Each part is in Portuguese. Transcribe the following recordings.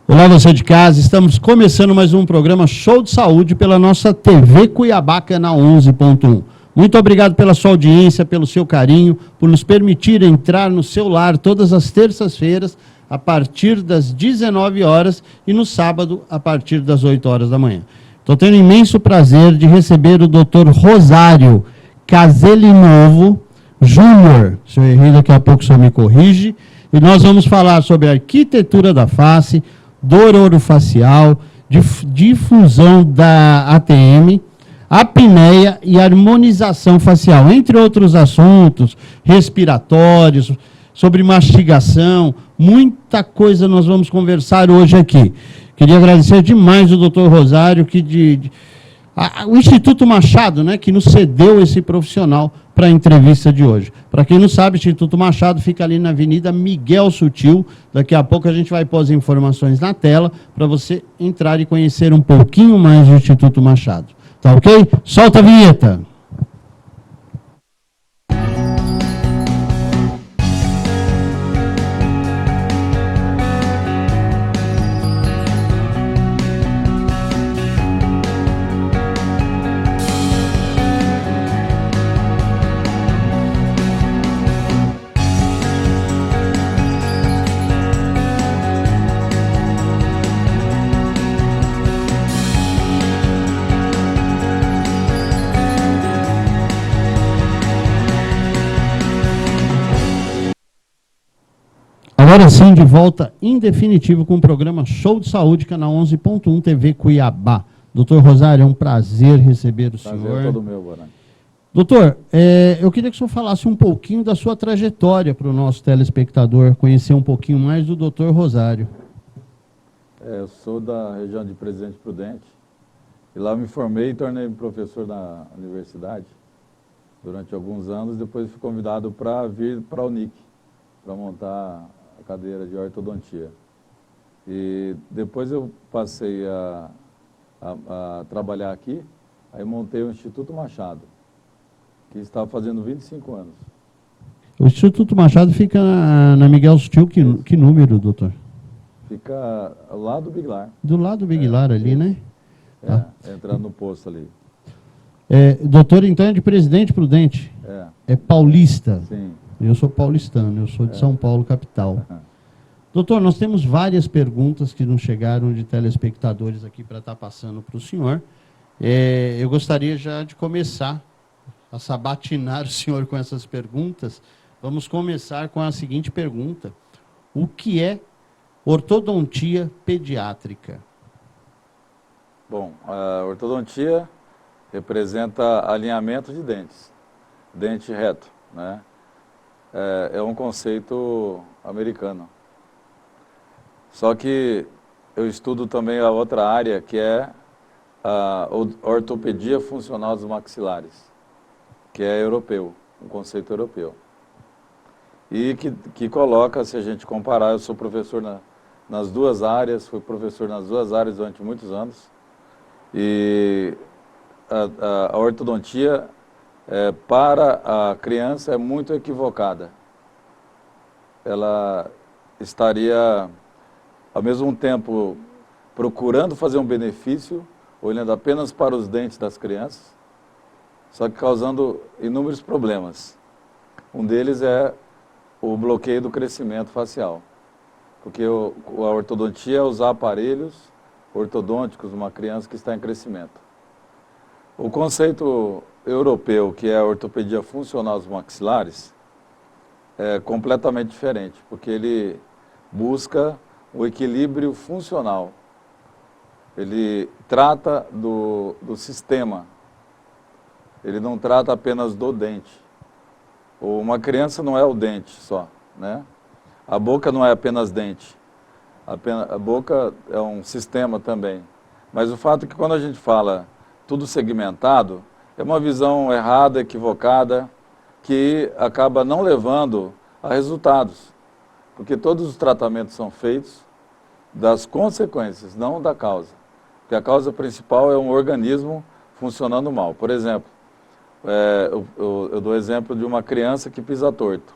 Olá, você de casa, estamos começando mais um programa Show de Saúde pela nossa TV Cuiabá, canal 11.1. Muito obrigado pela sua audiência, pelo seu carinho, por nos permitir entrar no seu lar todas as terças-feiras, a partir das 19 horas e no sábado, a partir das 8 horas da manhã. Estou tendo imenso prazer de receber o Dr. Rosário Caselinovo Júnior. Se eu errei, daqui a pouco o senhor me corrige. E nós vamos falar sobre a arquitetura da face, dor orofacial, difusão da ATM, apneia e harmonização facial, entre outros assuntos, respiratórios, sobre mastigação, muita coisa nós vamos conversar hoje aqui. Queria agradecer demais o Dr. Rosário, o Instituto Machado, né, que nos cedeu esse profissional para a entrevista de hoje. Para quem não sabe, o Instituto Machado fica ali na Avenida Miguel Sutil. Daqui a pouco a gente vai pôr as informações na tela para você entrar e conhecer um pouquinho mais do Instituto Machado. Tá ok? Solta a vinheta! Agora sim, de volta em definitivo com o programa Show de Saúde, canal 11.1 TV Cuiabá. Doutor Rosário, é um prazer receber o senhor. Prazer todo meu, Boran. Doutor, eu queria que o senhor falasse um pouquinho da sua trajetória para o nosso telespectador, conhecer um pouquinho mais do doutor Rosário. Eu sou da região de Presidente Prudente, e lá me formei e tornei professor na universidade durante alguns anos. Depois fui convidado para vir para a Unic, para montar a cadeira de ortodontia. E depois eu passei a trabalhar aqui, aí montei o Instituto Machado, que estava fazendo 25 anos. O Instituto Machado fica na Miguel Sutil, que número, doutor? Fica lá do Biglar. Do lado do Biglar ali, né? Entrando no posto ali. Doutor, então, é de Presidente Prudente? É paulista? Sim. Eu sou paulistano, eu sou de São Paulo, capital. Doutor, nós temos várias perguntas que nos chegaram de telespectadores aqui para estar passando para o senhor. Eu gostaria já de começar a sabatinar o senhor com essas perguntas. Vamos começar com a seguinte pergunta. O que é ortodontia pediátrica? Bom, a ortodontia representa alinhamento de dentes, dente reto, né? É um conceito americano. Só que eu estudo também a outra área, que é a ortopedia funcional dos maxilares, que é europeu, um conceito europeu. E que coloca, se a gente comparar, eu sou professor nas duas áreas, fui professor nas duas áreas durante muitos anos, e a ortodontia para a criança é muito equivocada. Ela estaria, ao mesmo tempo, procurando fazer um benefício, olhando apenas para os dentes das crianças, só que causando inúmeros problemas. Um deles é o bloqueio do crescimento facial, porque a ortodontia é usar aparelhos ortodônticos numa criança que está em crescimento. O conceito europeu, que é a ortopedia funcional dos maxilares, é completamente diferente, porque ele busca o equilíbrio funcional. Ele trata do sistema, ele não trata apenas do dente. Uma criança não é o dente só, né? A boca não é apenas dente, a boca é um sistema também. Mas o fato é que quando a gente fala tudo segmentado, é uma visão errada, equivocada, que acaba não levando a resultados. Porque todos os tratamentos são feitos das consequências, não da causa. Porque a causa principal é um organismo funcionando mal. Por exemplo, eu dou exemplo de uma criança que pisa torto.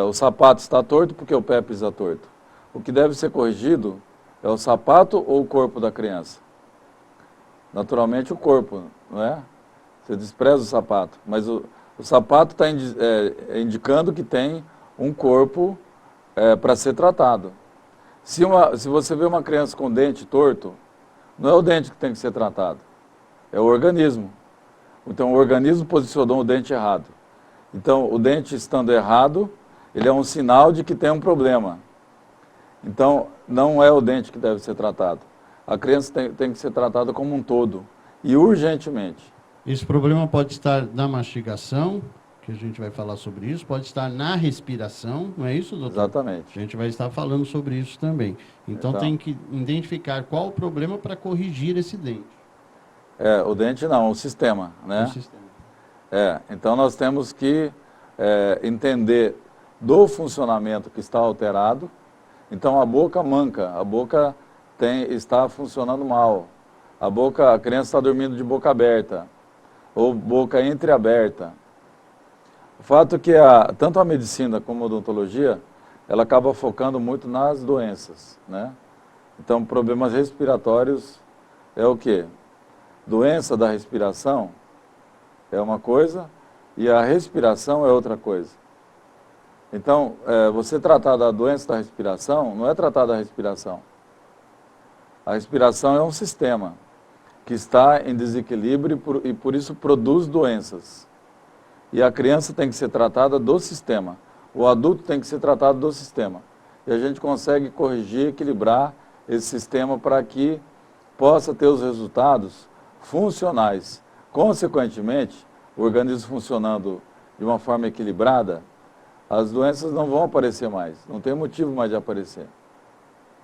O sapato está torto porque o pé pisa torto. O que deve ser corrigido É o sapato ou o corpo da criança? Naturalmente o corpo, não é? Você despreza o sapato, mas o sapato está indicando que tem um corpo para ser tratado. Se você vê uma criança com dente torto, não é o dente que tem que ser tratado, é o organismo. Então o organismo posicionou o dente errado. Então o dente estando errado, ele é um sinal de que tem um problema. Então não é o dente que deve ser tratado. A criança tem que ser tratada como um todo e urgentemente. Esse problema pode estar na mastigação, que a gente vai falar sobre isso, pode estar na respiração, não é isso, doutor? Exatamente. A gente vai estar falando sobre isso também. Então tem que identificar qual o problema para corrigir esse dente. O dente não, o sistema, né? O sistema. Então nós temos que entender do funcionamento que está alterado. Então a boca manca, a boca está funcionando mal. A criança está dormindo de boca aberta, ou boca entreaberta. O fato é que tanto a medicina como a odontologia, ela acaba focando muito nas doenças, né? Então problemas respiratórios é o quê? Doença da respiração é uma coisa e a respiração é outra coisa. Então, você tratar da doença da respiração não é tratar da respiração. A respiração é um sistema que está em desequilíbrio e por isso produz doenças. E a criança tem que ser tratada do sistema. O adulto tem que ser tratado do sistema. E a gente consegue corrigir, equilibrar esse sistema para que possa ter os resultados funcionais. Consequentemente, o organismo funcionando de uma forma equilibrada, as doenças não vão aparecer mais, não tem motivo mais de aparecer.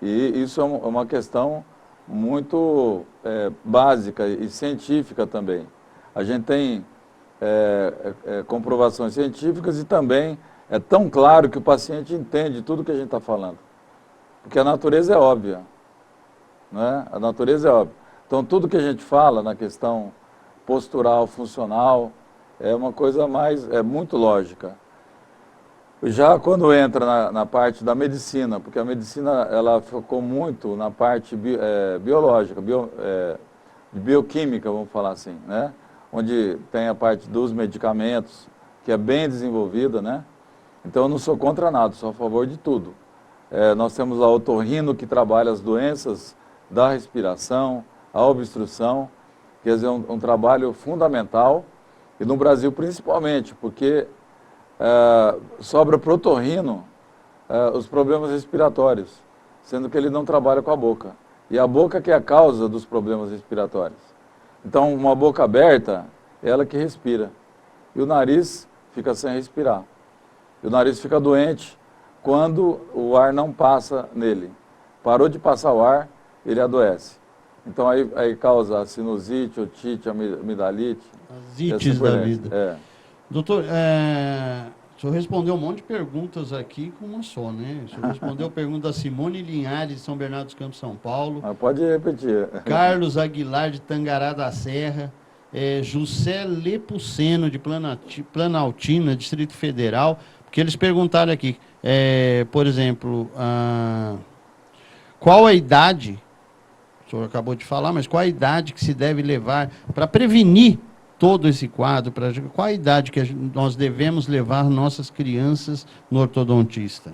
E isso é uma questão muito básica e científica também. A gente tem comprovações científicas e também é tão claro que o paciente entende tudo que a gente está falando. Porque a natureza é óbvia, né? A natureza é óbvia. Então tudo que a gente fala na questão postural, funcional, é uma coisa muito lógica. Já quando entra na parte da medicina, porque a medicina ela focou muito na parte biológica, de bioquímica, vamos falar assim, né? Onde tem a parte dos medicamentos, que é bem desenvolvida, né? Então eu não sou contra nada, sou a favor de tudo. Nós temos a otorrino que trabalha as doenças da respiração, a obstrução, quer dizer, um trabalho fundamental, e no Brasil principalmente, porque sobra para o otorrino os problemas respiratórios, sendo que ele não trabalha com a boca. E a boca que é a causa dos problemas respiratórios. Então, uma boca aberta é ela que respira. E o nariz fica sem respirar. E o nariz fica doente quando o ar não passa nele. Parou de passar o ar, ele adoece. Então, aí causa a sinusite, otite, amidalite. As ites da vida. Doutor, o senhor respondeu um monte de perguntas aqui com uma só, né? O senhor respondeu a pergunta da Simone Linhares, de São Bernardo dos Campos, São Paulo. Mas pode repetir. Carlos Aguilar, de Tangará da Serra. José Lepuceno, de Planaltina, Distrito Federal. Porque eles perguntaram aqui, por exemplo, qual a idade, o senhor acabou de falar, mas qual a idade que se deve levar para prevenir todo esse quadro, qual a idade que nós devemos levar nossas crianças no ortodontista?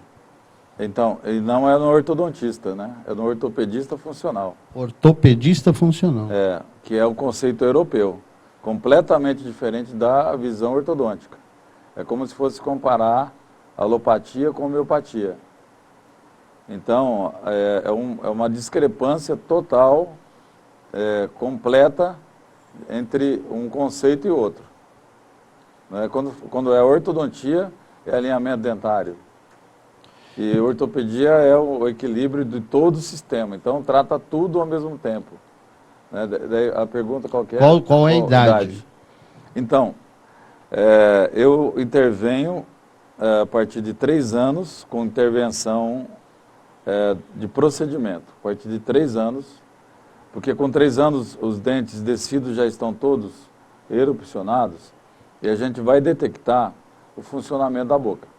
Então, e não é no ortodontista, né? É no ortopedista funcional. Ortopedista funcional. Que é um conceito europeu, completamente diferente da visão ortodôntica. É como se fosse comparar alopatia com homeopatia. Então, é uma discrepância total, completa, entre um conceito e outro. Né? Quando é ortodontia, é alinhamento dentário. E ortopedia é o equilíbrio de todo o sistema. Então, trata tudo ao mesmo tempo. Né? Daí a pergunta qual é? Qual é a idade? Então, eu intervenho a partir de 3 anos com intervenção de procedimento. A partir de 3 anos, porque com 3 anos os dentes descidos já estão todos erupcionados e a gente vai detectar o funcionamento da boca.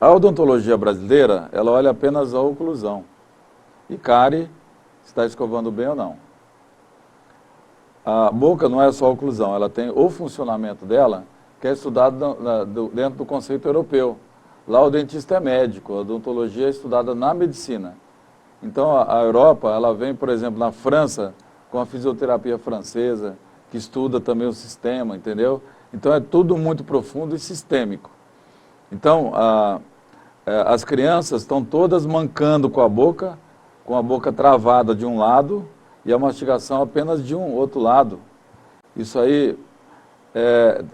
A odontologia brasileira, ela olha apenas a oclusão. e cárie, se está escovando bem ou não. A boca não é só oclusão, ela tem o funcionamento dela, que é estudado dentro do conceito europeu. Lá o dentista é médico, a odontologia é estudada na medicina. Então a Europa, ela vem, por exemplo, na França, com a fisioterapia francesa, que estuda também o sistema, entendeu? Então é tudo muito profundo e sistêmico. Então as crianças estão todas mancando com a boca travada de um lado e a mastigação apenas de um outro lado. Isso aí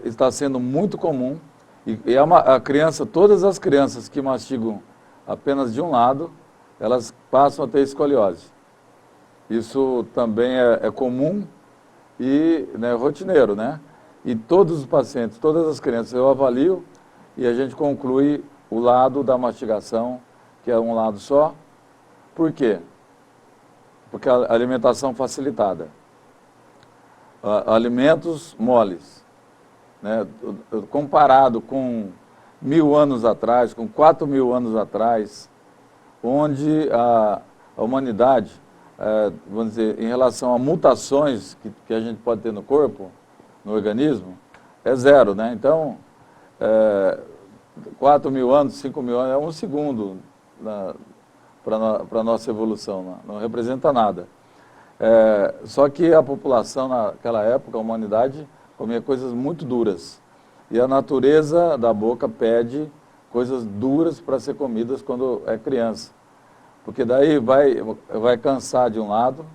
está sendo muito comum e a criança, todas as crianças que mastigam apenas de um lado, elas passam a ter escoliose. Isso também é comum e rotineiro, né? E todos os pacientes, todas as crianças eu avalio e a gente conclui o lado da mastigação, que é um lado só. Por quê? Porque a alimentação facilitada. Alimentos moles, né? Comparado com 1000 anos atrás, com 4000 anos atrás, onde a humanidade, vamos dizer, em relação a mutações que a gente pode ter no corpo, no organismo, é zero, né? Então, 4000 anos, 5000 anos, é um segundo para a nossa evolução, não representa nada. Só que a população naquela época, a humanidade, comia coisas muito duras. E a natureza da boca pede coisas duras para ser comidas quando é criança. Porque daí vai cansar de um lado,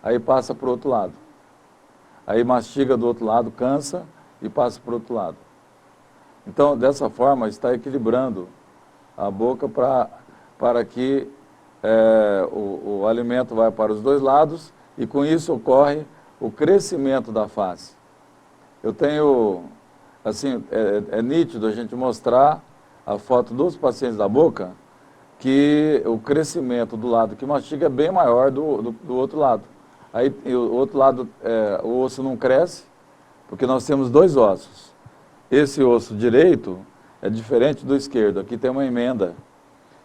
aí passa para o outro lado. Aí mastiga do outro lado, cansa e passa para o outro lado. Então, dessa forma, está equilibrando a boca para que o alimento vai para os dois lados e com isso ocorre o crescimento da face. Eu tenho, assim, é nítido a gente mostrar a foto dos pacientes da boca que o crescimento do lado que mastiga é bem maior do outro lado. Aí o outro lado, o osso não cresce, porque nós temos dois ossos. Esse osso direito é diferente do esquerdo, aqui tem uma emenda.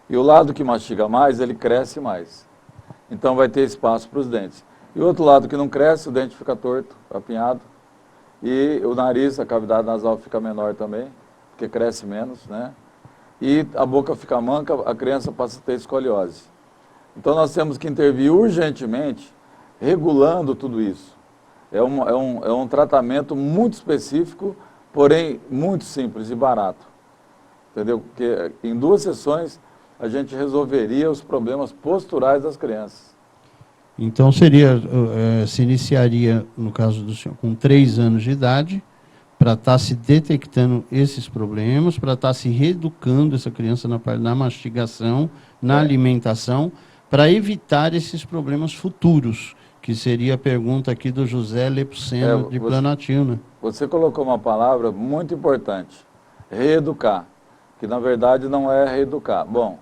E o lado que mastiga mais, ele cresce mais. Então vai ter espaço para os dentes. E o outro lado que não cresce, o dente fica torto, apinhado. E o nariz, a cavidade nasal fica menor também, porque cresce menos, né? E a boca fica manca, a criança passa a ter escoliose. Então nós temos que intervir urgentemente, regulando tudo isso. É um tratamento muito específico, porém muito simples e barato. Entendeu? Porque em 2 sessões a gente resolveria os problemas posturais das crianças. Então se iniciaria, no caso do senhor, com 3 anos de idade, para estar se detectando esses problemas, para estar se reeducando essa criança na mastigação, na alimentação, para evitar esses problemas futuros, que seria a pergunta aqui do José Lepuceno, de Planaltina. Você colocou uma palavra muito importante, reeducar, que na verdade não é reeducar. Bom,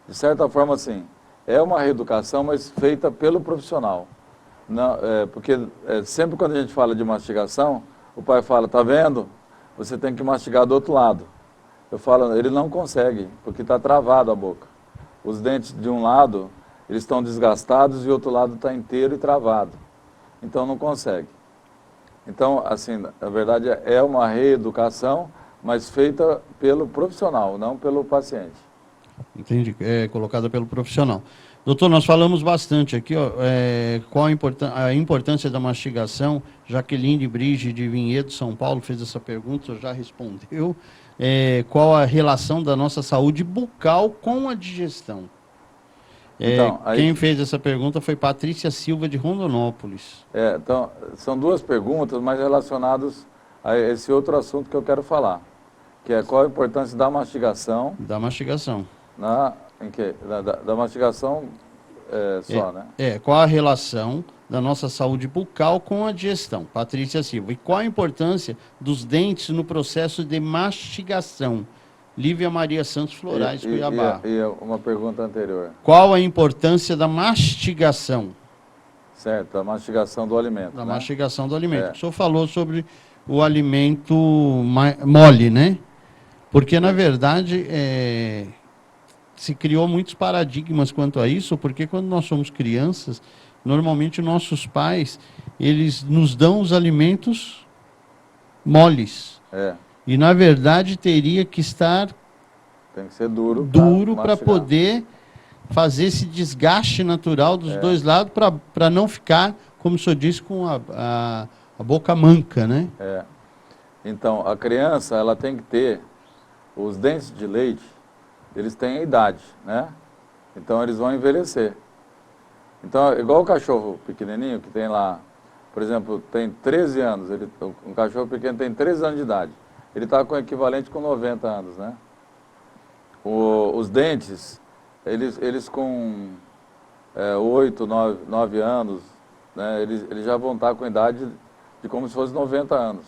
de certa forma sim, é uma reeducação, mas feita pelo profissional. Não, porque sempre quando a gente fala de mastigação, o pai fala, tá vendo? Você tem que mastigar do outro lado. Eu falo, ele não consegue, porque está travado a boca. Os dentes de um lado, eles estão desgastados e o outro lado está inteiro e travado. Então não consegue. Então, assim, na verdade é uma reeducação, mas feita pelo profissional, não pelo paciente. Entendi, colocada pelo profissional. Doutor, nós falamos bastante aqui, qual a importância da mastigação. Jaqueline Brige, de Vinhedo, São Paulo, fez essa pergunta, já respondeu. Qual a relação da nossa saúde bucal com a digestão? Então, quem fez essa pergunta foi Patrícia Silva, de Rondonópolis. Então, são 2 perguntas, mas relacionadas a esse outro assunto que eu quero falar, que é qual a importância da mastigação. Da mastigação. Da mastigação só, né? Qual a relação da nossa saúde bucal com a digestão? Patrícia Silva. E qual a importância dos dentes no processo de mastigação? Lívia Maria Santos Florais, Cuiabá. E uma pergunta anterior. Qual a importância da mastigação? Certo, a mastigação do alimento. Da mastigação do alimento. O senhor falou sobre o alimento mole, né? Porque, na verdade, se criou muitos paradigmas quanto a isso, porque quando nós somos crianças, normalmente nossos pais, eles nos dão os alimentos moles. É, E na verdade teria que estar tem que ser duro para mastigar. poder fazer esse desgaste natural dos dois lados, para não ficar, como o senhor disse, com a boca manca, né? É. Então, a criança, ela tem que ter os dentes de leite, eles têm a idade, né? Então, eles vão envelhecer. Então, igual o cachorro pequenininho, que tem lá, por exemplo, tem 13 anos, um cachorro pequeno tem 13 anos de idade. Ele está com o equivalente com 90 anos, né? Os dentes, eles com 8, 9 anos, né? Eles já vão estar com a idade de como se fosse 90 anos.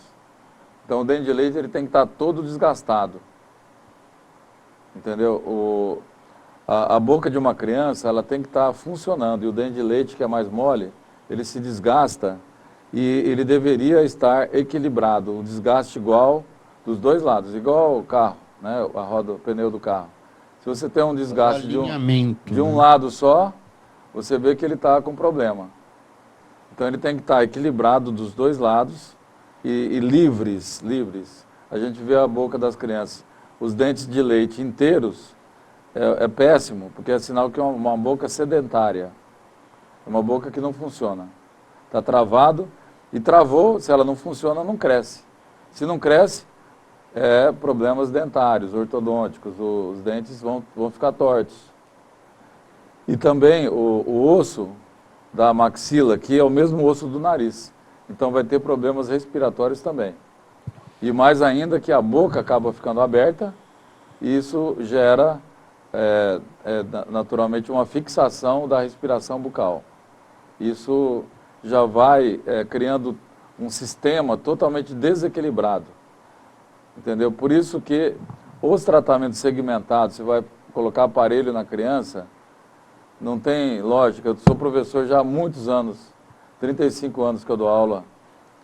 Então, o dente de leite ele tem que estar todo desgastado. Entendeu? A boca de uma criança, ela tem que estar funcionando. E o dente de leite, que é mais mole, ele se desgasta e ele deveria estar equilibrado. O desgaste igual dos dois lados, igual o carro, né? A roda, o pneu do carro. Se você tem um desgaste de um lado só, você vê que ele está com problema. Então, ele tem que estar equilibrado dos dois lados e livres. A gente vê a boca das crianças. Os dentes de leite inteiros é péssimo, porque é sinal que é uma boca sedentária. É uma boca que não funciona. Está travado e travou, se ela não funciona, não cresce. Se não cresce, problemas dentários, ortodônticos, os dentes vão ficar tortos. E também o osso da maxila, que é o mesmo osso do nariz. Então vai ter problemas respiratórios também. E mais ainda que a boca acaba ficando aberta, e isso gera naturalmente uma fixação da respiração bucal. Isso já vai criando um sistema totalmente desequilibrado. Entendeu? Por isso que os tratamentos segmentados, você vai colocar aparelho na criança, não tem lógica. Eu sou professor já há muitos anos, 35 anos que eu dou aula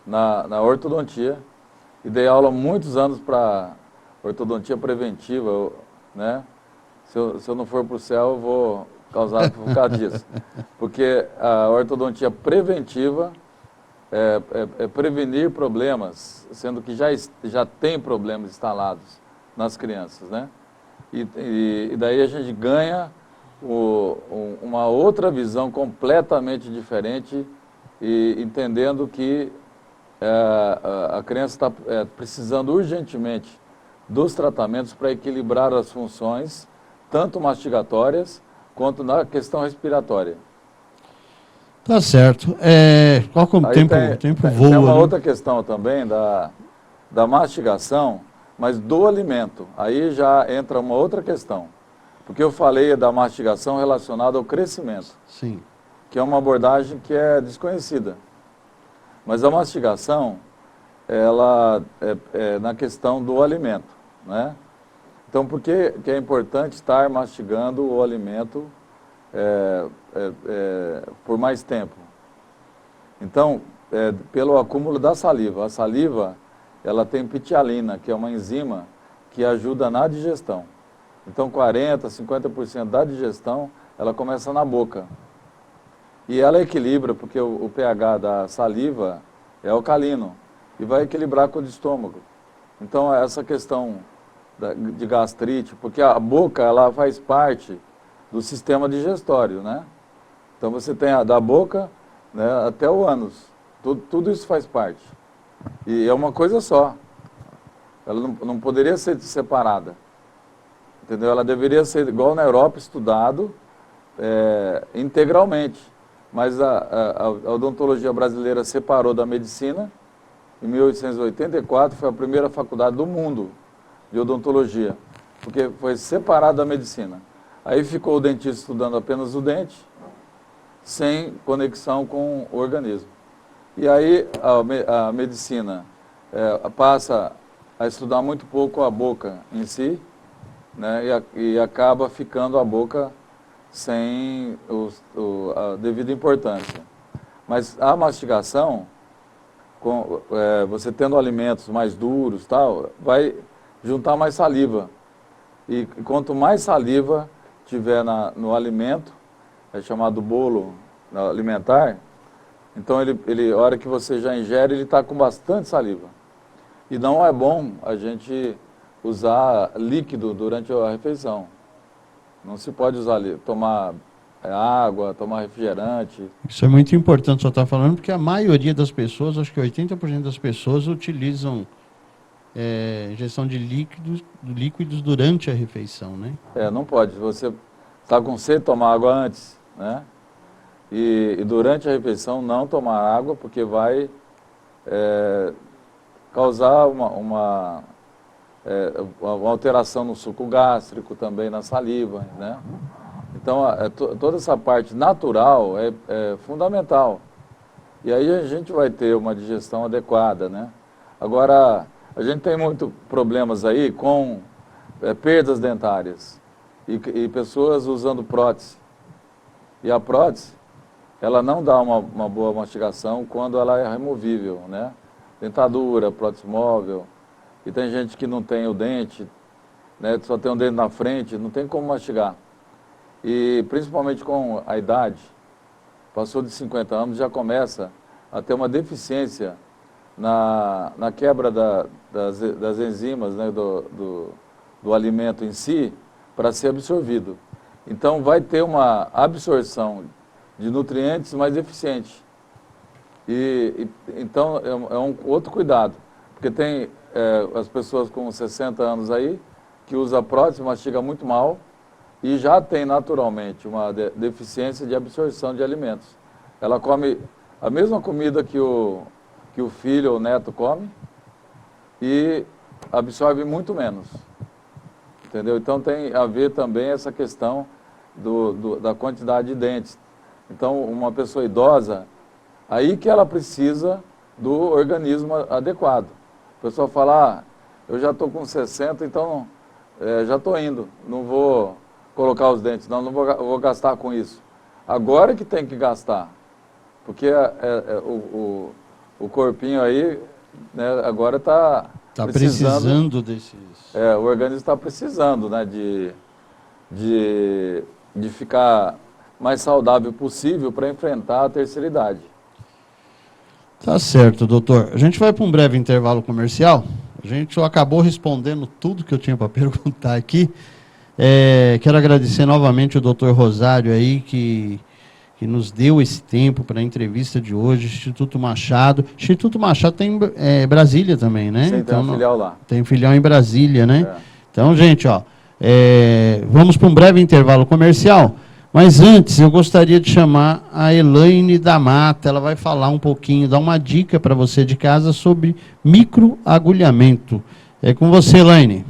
na ortodontia, e dei aula muitos anos para ortodontia preventiva, né? Se eu não for para o céu, eu vou causar por causa disso. Porque a ortodontia preventiva é prevenir problemas, sendo que já tem problemas instalados nas crianças, né? E daí a gente ganha uma outra visão completamente diferente, e entendendo que a criança está precisando urgentemente dos tratamentos para equilibrar as funções, tanto mastigatórias quanto na questão respiratória. Tá certo. Qual que é o tempo voa? Tem uma né? outra questão também da mastigação, mas do alimento. Aí já entra uma outra questão. Porque eu falei da mastigação relacionada ao crescimento. Sim. Que é uma abordagem que é desconhecida. Mas a mastigação, ela é na questão do alimento, né? Então, por que é importante estar mastigando o alimento por mais tempo? Então, pelo acúmulo da saliva. A saliva, ela tem pitialina, que é uma enzima que ajuda na digestão. Então, 40%, 50% da digestão, ela começa na boca. E ela equilibra, porque o pH da saliva é alcalino, e vai equilibrar com o do estômago. Então, essa questão de gastrite, porque a boca, ela faz parte do sistema digestório, né? Então, você tem da boca, né, até o ânus. Tudo isso faz parte. E é uma coisa só. Ela não poderia ser separada. Entendeu? Ela deveria ser, igual na Europa, estudado integralmente. Mas a odontologia brasileira separou da medicina. Em 1884 foi a primeira faculdade do mundo de odontologia, porque foi separado da medicina. Aí ficou o dentista estudando apenas o dente, sem conexão com o organismo. E aí a medicina passa a estudar muito pouco a boca em si, né, e acaba ficando a boca sem a devida importância. Mas a mastigação, você tendo alimentos mais duros, tal, vai juntar mais saliva. E quanto mais saliva tiver no alimento, é chamado bolo alimentar, então a hora que você já ingere, ele está com bastante saliva. E não é bom a gente usar líquido durante a refeição. Não se pode usar tomar água, tomar refrigerante. Isso é muito importante, só está falando, porque a maioria das pessoas, acho que 80% das pessoas utilizam injeção de líquidos durante a refeição, né? Não pode. Você está com sede, tomar água antes, né? E durante a refeição não tomar água, porque vai causar uma alteração no suco gástrico, também na saliva, né? Então, toda essa parte natural é fundamental. E aí a gente vai ter uma digestão adequada, né? Agora, a gente tem muitos problemas aí com perdas dentárias e pessoas usando prótese. E a prótese, ela não dá uma boa mastigação quando ela é removível, né? Dentadura, prótese móvel. E tem gente que não tem o dente, né? Só tem um dente na frente, não tem como mastigar. E principalmente com a idade, passou de 50 anos, já começa a ter uma deficiência na quebra das enzimas, né, do alimento em si, para ser absorvido. Então vai ter uma absorção de nutrientes mais eficiente. Então é um outro cuidado, porque tem as pessoas com 60 anos aí, que usa prótese, mastiga muito mal, e já tem naturalmente uma deficiência de absorção de alimentos. Ela come a mesma comida que o filho ou o neto come e absorve muito menos. Entendeu? Então tem a ver também essa questão da quantidade de dentes. Então uma pessoa idosa, aí que ela precisa do organismo adequado. O pessoal fala, eu já estou com 60, então já estou indo, não vou colocar os dentes, não vou gastar com isso. Agora que tem que gastar, porque o corpinho aí, né, agora está precisando desses... o organismo está precisando, né, de ficar mais saudável possível para enfrentar a terceira idade. Tá certo, doutor. A gente vai para um breve intervalo comercial. A gente só acabou respondendo tudo que eu tinha para perguntar aqui. Quero agradecer novamente o doutor Rosário aí, que nos deu esse tempo para a entrevista de hoje, Instituto Machado. Instituto Machado tem Brasília também, né? Sim, então, tem uma filial lá. Tem filial em Brasília, né? Então, gente, vamos para um breve intervalo comercial, mas antes eu gostaria de chamar a Elaine da Mata. Ela vai falar um pouquinho, dar uma dica para você de casa sobre microagulhamento. É com você, Elaine.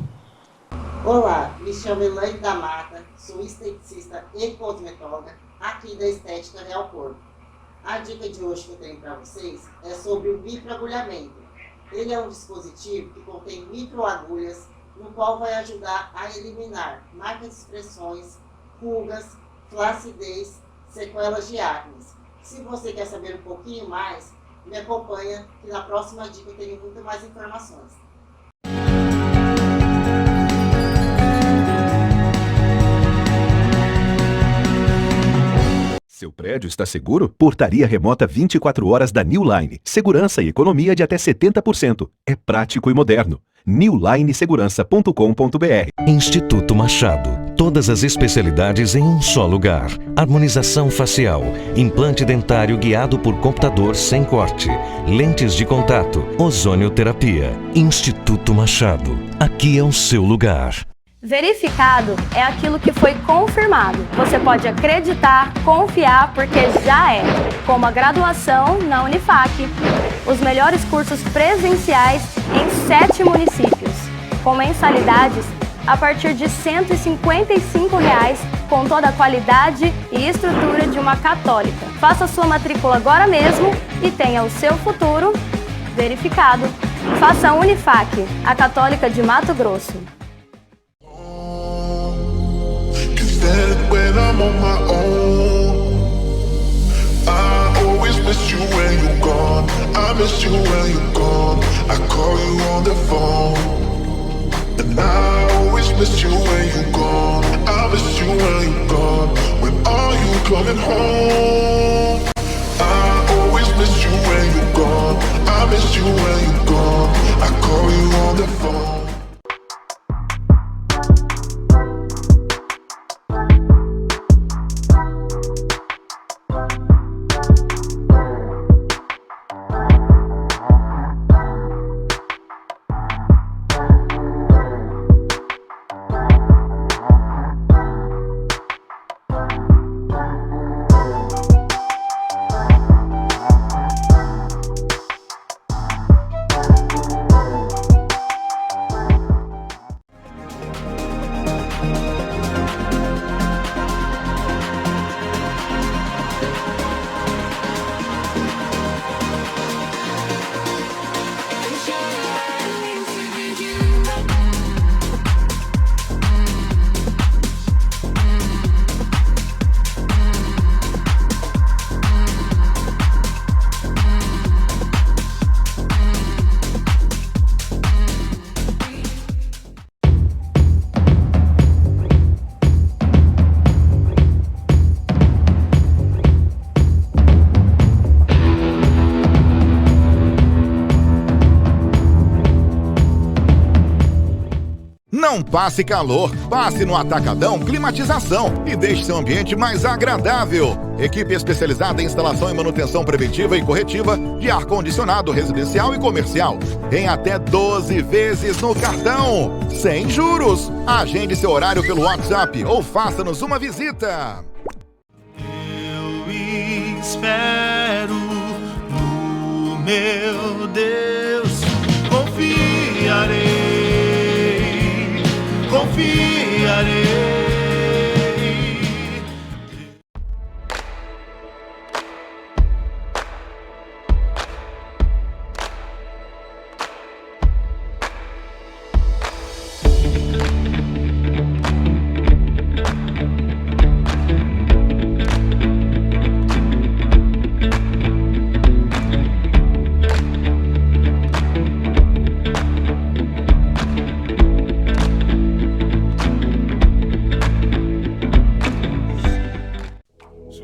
Olá, me chamo Elaine da Mata, sou esteticista e cosmetóloga aqui da Estética Real Corpo. A dica de hoje que eu tenho para vocês é sobre o microagulhamento. Ele é um dispositivo que contém microagulhas, no qual vai ajudar a eliminar marcas, expressões, rugas, flacidez, sequelas de acne. Se você quer saber um pouquinho mais, me acompanha que na próxima dica eu tenho muito mais informações. Seu prédio está seguro? Portaria remota 24 horas da New Line. Segurança e economia de até 70%. É prático e moderno. newlinesegurança.com.br. Instituto Machado. Todas as especialidades em um só lugar. Harmonização facial, implante dentário guiado por computador sem corte, lentes de contato, ozonioterapia. Instituto Machado. Aqui é o seu lugar. Verificado é aquilo que foi confirmado. Você pode acreditar, confiar, porque já é. Como a graduação na Unifac. Os melhores cursos presenciais em 7 municípios. Com mensalidades a partir de R$ 155, com toda a qualidade e estrutura de uma católica. Faça sua matrícula agora mesmo e tenha o seu futuro verificado. Faça a Unifac, a Católica de Mato Grosso. When I'm on my own, I always miss you when you're gone. I miss you when you're gone. I call you on the phone, and I always miss you when you're gone. I miss you when you're gone. When are you coming home? I always miss you when you're gone. I miss you when you're gone. I call you on the phone. Não passe calor, passe no Atacadão Climatização e deixe seu ambiente mais agradável. Equipe especializada em instalação e manutenção preventiva e corretiva de ar-condicionado residencial e comercial. Em até 12 vezes no cartão, sem juros. Agende seu horário pelo WhatsApp ou faça-nos uma visita. Eu espero no meu Deus, confiarei. Confiarei.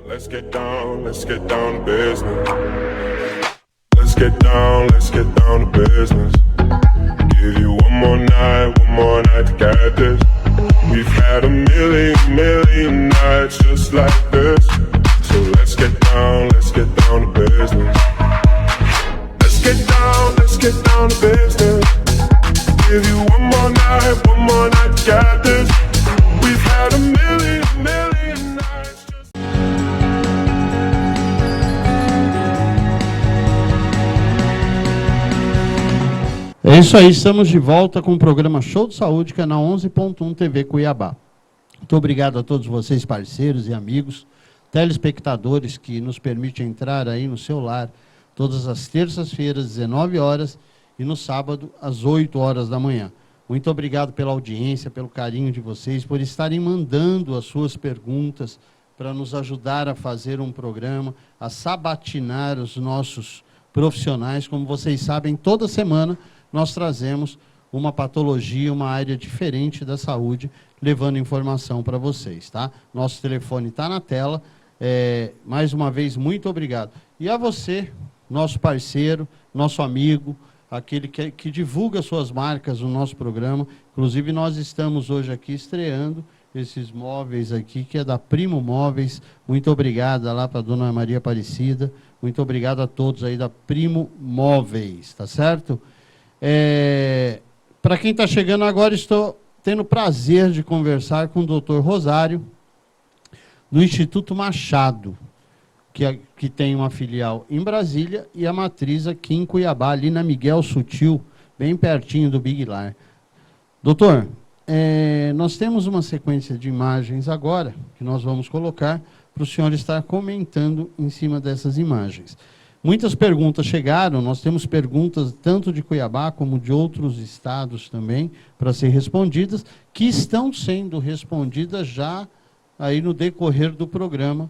Let's get down to business. Let's get down to business. Give you one more night to get this. We've had a million nights just like this. So let's get down to business. Let's get down to business. Give you one more night to get this. We've had a million nights just... É isso aí, estamos de volta com o programa Show de Saúde, canal 11.1 TV Cuiabá. Muito obrigado a todos vocês, parceiros e amigos, telespectadores que nos permitem entrar aí no seu lar todas as terças-feiras, 19 horas, e no sábado, às 8 horas da manhã. Muito obrigado pela audiência, pelo carinho de vocês, por estarem mandando as suas perguntas para nos ajudar a fazer um programa, a sabatinar os nossos profissionais. Como vocês sabem, toda semana nós trazemos uma patologia, uma área diferente da saúde, levando informação para vocês, tá? Nosso telefone está na tela. Mais uma vez, muito obrigado. E a você, nosso parceiro, nosso amigo, aquele que divulga suas marcas no nosso programa. Inclusive, nós estamos hoje aqui estreando esses móveis aqui, que é da Primo Móveis. Muito obrigado lá para a dona Maria Aparecida. Muito obrigado a todos aí da Primo Móveis, tá certo? Para quem está chegando agora, estou tendo o prazer de conversar com o Dr. Rosário, do Instituto Machado, que tem uma filial em Brasília e a matriz aqui em Cuiabá, ali na Miguel Sutil, bem pertinho do Big Lar. Doutor, nós temos uma sequência de imagens agora, que nós vamos colocar, para o senhor estar comentando em cima dessas imagens. Muitas perguntas chegaram, nós temos perguntas tanto de Cuiabá como de outros estados também, para ser respondidas, que estão sendo respondidas já aí no decorrer do programa.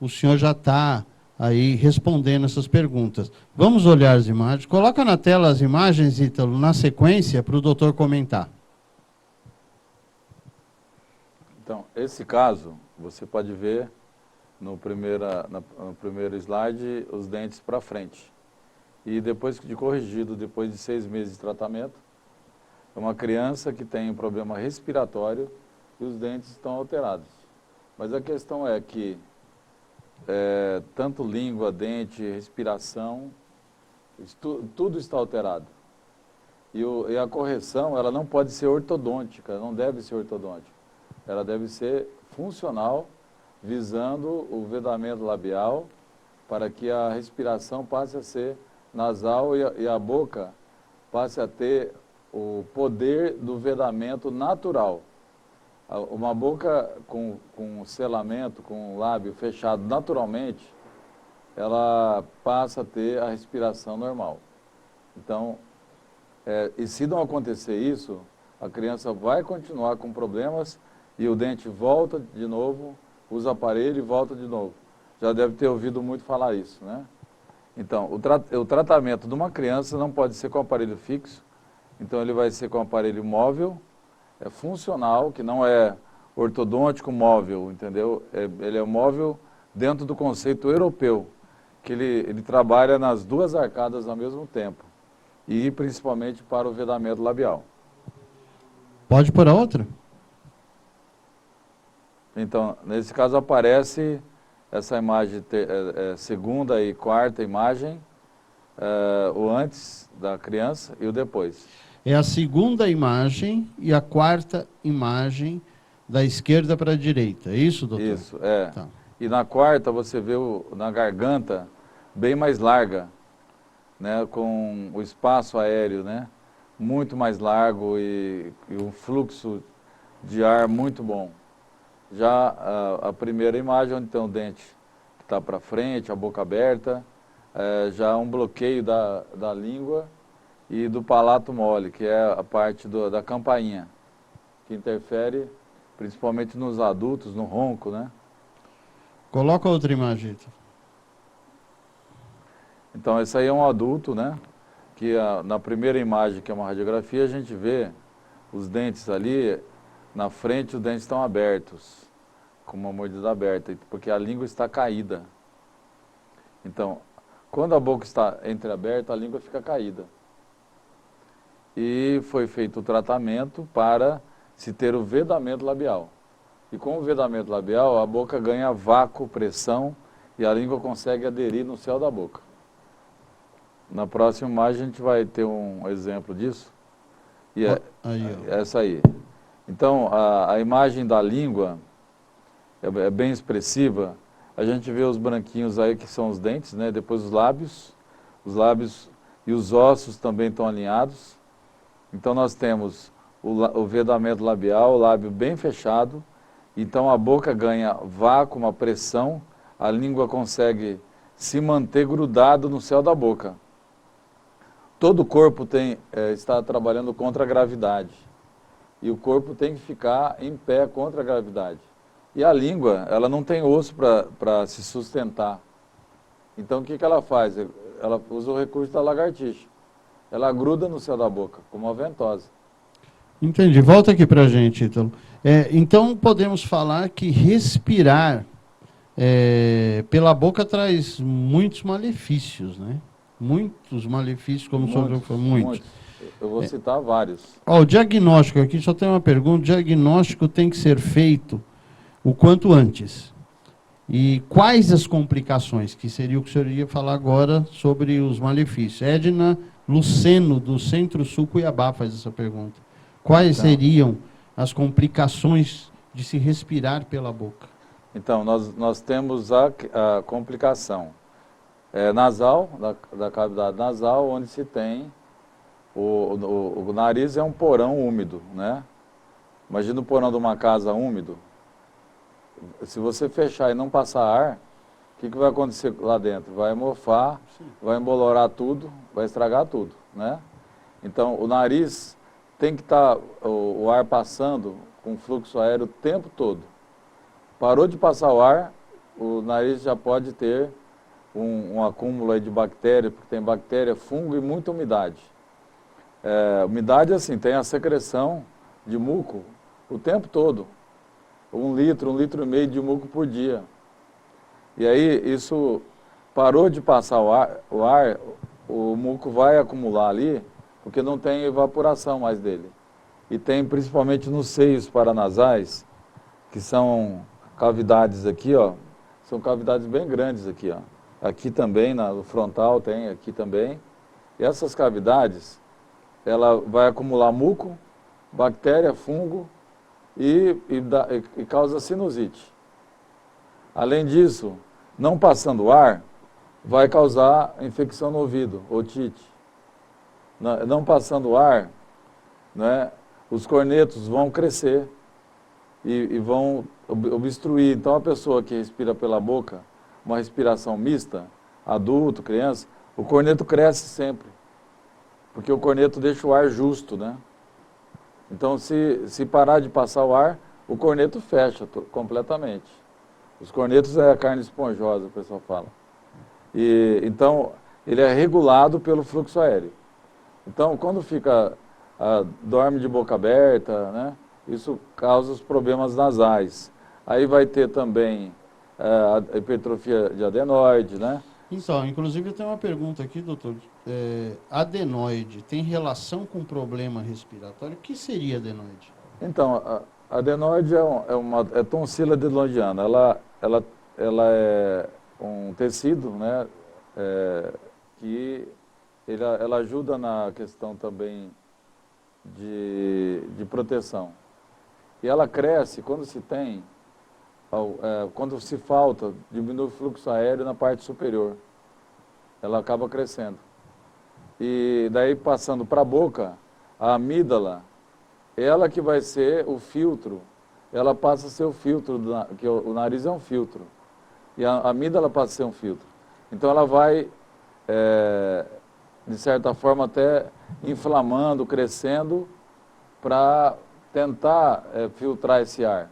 O senhor já está aí respondendo essas perguntas. Vamos olhar as imagens. Coloca na tela as imagens, Ítalo, na sequência, para o doutor comentar. Então, esse caso, você pode ver no primeiro slide os dentes para frente. E depois de corrigido, depois de 6 meses de tratamento, é uma criança que tem um problema respiratório e os dentes estão alterados. Mas a questão é que tanto língua, dente, respiração, tudo está alterado. E a correção, ela não pode ser ortodôntica, não deve ser ortodôntica. Ela deve ser funcional, visando o vedamento labial, para que a respiração passe a ser nasal e a boca passe a ter o poder do vedamento natural. Uma boca com selamento, com o lábio fechado naturalmente, ela passa a ter a respiração normal. Então, e se não acontecer isso, a criança vai continuar com problemas e o dente volta de novo, usa aparelho e volta de novo. Já deve ter ouvido muito falar isso, né? Então, o tratamento de uma criança não pode ser com aparelho fixo, então ele vai ser com aparelho móvel, funcional, que não é ortodôntico móvel, entendeu? Ele é móvel dentro do conceito europeu, que ele trabalha nas duas arcadas ao mesmo tempo, e principalmente para o vedamento labial. Pode pôr a outra? Então, nesse caso aparece essa imagem, segunda e quarta imagem, o antes da criança e o depois. É a segunda imagem e a quarta imagem da esquerda para a direita, é isso, doutor? Isso, é. Tá. E na quarta você vê na garganta bem mais larga, né, com o espaço aéreo, né, muito mais largo e um fluxo de ar muito bom. Já a primeira imagem, onde tem o dente que está para frente, a boca aberta, já há um bloqueio da língua e do palato mole, que é a parte da campainha, que interfere principalmente nos adultos, no ronco, né? Coloca outra imagem, Ítalo. Então, esse aí é um adulto, né? Que na primeira imagem, que é uma radiografia, a gente vê os dentes ali, na frente os dentes estão abertos, com uma mordida aberta, porque a língua está caída. Então, quando a boca está entreaberta, a língua fica caída. E foi feito o tratamento para se ter o vedamento labial. E com o vedamento labial, a boca ganha vácuo, pressão, e a língua consegue aderir no céu da boca. Na próxima imagem a gente vai ter um exemplo disso. E essa aí. Então, a imagem da língua é bem expressiva. A gente vê os branquinhos aí, que são os dentes, né? Depois os lábios e os ossos também estão alinhados. Então nós temos o vedamento labial, o lábio bem fechado. Então a boca ganha vácuo, uma pressão, a língua consegue se manter grudado no céu da boca. Todo o corpo está trabalhando contra a gravidade. E o corpo tem que ficar em pé contra a gravidade. E a língua, ela não tem osso para se sustentar. Então o que ela faz? Ela usa o recurso da lagartixa. Ela gruda no céu da boca, como uma ventosa. Entendi. Volta aqui para a gente, Ítalo. Então podemos falar que respirar pela boca traz muitos malefícios, né? Muitos malefícios, como o senhor falou, muitos. Eu vou citar vários. O diagnóstico, aqui só tem uma pergunta, o diagnóstico tem que ser feito o quanto antes. E quais as complicações, que seria o que o senhor ia falar agora sobre os malefícios? Edna Luceno, do Centro-Sul Cuiabá, faz essa pergunta. Quais seriam as complicações de se respirar pela boca? Então, nós temos a complicação nasal, da cavidade nasal, onde se tem o nariz é um porão úmido, né? Imagina o porão de uma casa úmido. Se você fechar e não passar ar, o que vai acontecer lá dentro? Vai mofar, vai embolorar tudo, vai estragar tudo, né? Então, o nariz tem que estar o ar passando com fluxo aéreo o tempo todo. Parou de passar o ar, o nariz já pode ter um acúmulo aí de bactéria, porque tem bactéria, fungo e muita umidade. Umidade, assim, tem a secreção de muco o tempo todo. 1 litro, 1,5 litro de muco por dia. E aí isso parou de passar o muco vai acumular ali, porque não tem evaporação mais dele. E tem principalmente nos seios paranasais, que são cavidades aqui, ó, são cavidades bem grandes aqui, ó. Aqui também, no frontal tem, aqui também. E essas cavidades, ela vai acumular muco, bactéria, fungo e causa sinusite. Além disso, não passando ar, vai causar infecção no ouvido, otite. Não passando ar, né, os cornetos vão crescer e vão obstruir. Então, a pessoa que respira pela boca, uma respiração mista, adulto, criança, o corneto cresce sempre, porque o corneto deixa o ar justo, né? Então, se parar de passar o ar, o corneto fecha completamente. Os cornetos é a carne esponjosa, o pessoal fala. Então, ele é regulado pelo fluxo aéreo. Então, quando dorme de boca aberta, né, isso causa os problemas nasais. Aí vai ter também a hipertrofia de adenoide, né? Então, inclusive eu tenho uma pergunta aqui, doutor. Adenoide tem relação com problema respiratório? O que seria adenoide? Então, a adenoide é tonsila adenodiana. Ela é um tecido, né, que ela ajuda na questão também de proteção. E ela cresce quando quando se falta, diminui o fluxo aéreo na parte superior. Ela acaba crescendo. E daí, passando para a boca, a amígdala, ela que vai ser o filtro, ela passa a ser o filtro, que o nariz é um filtro. E a amígdala passa a ser um filtro. Então, ela vai, de certa forma, até inflamando, crescendo, para tentar filtrar esse ar.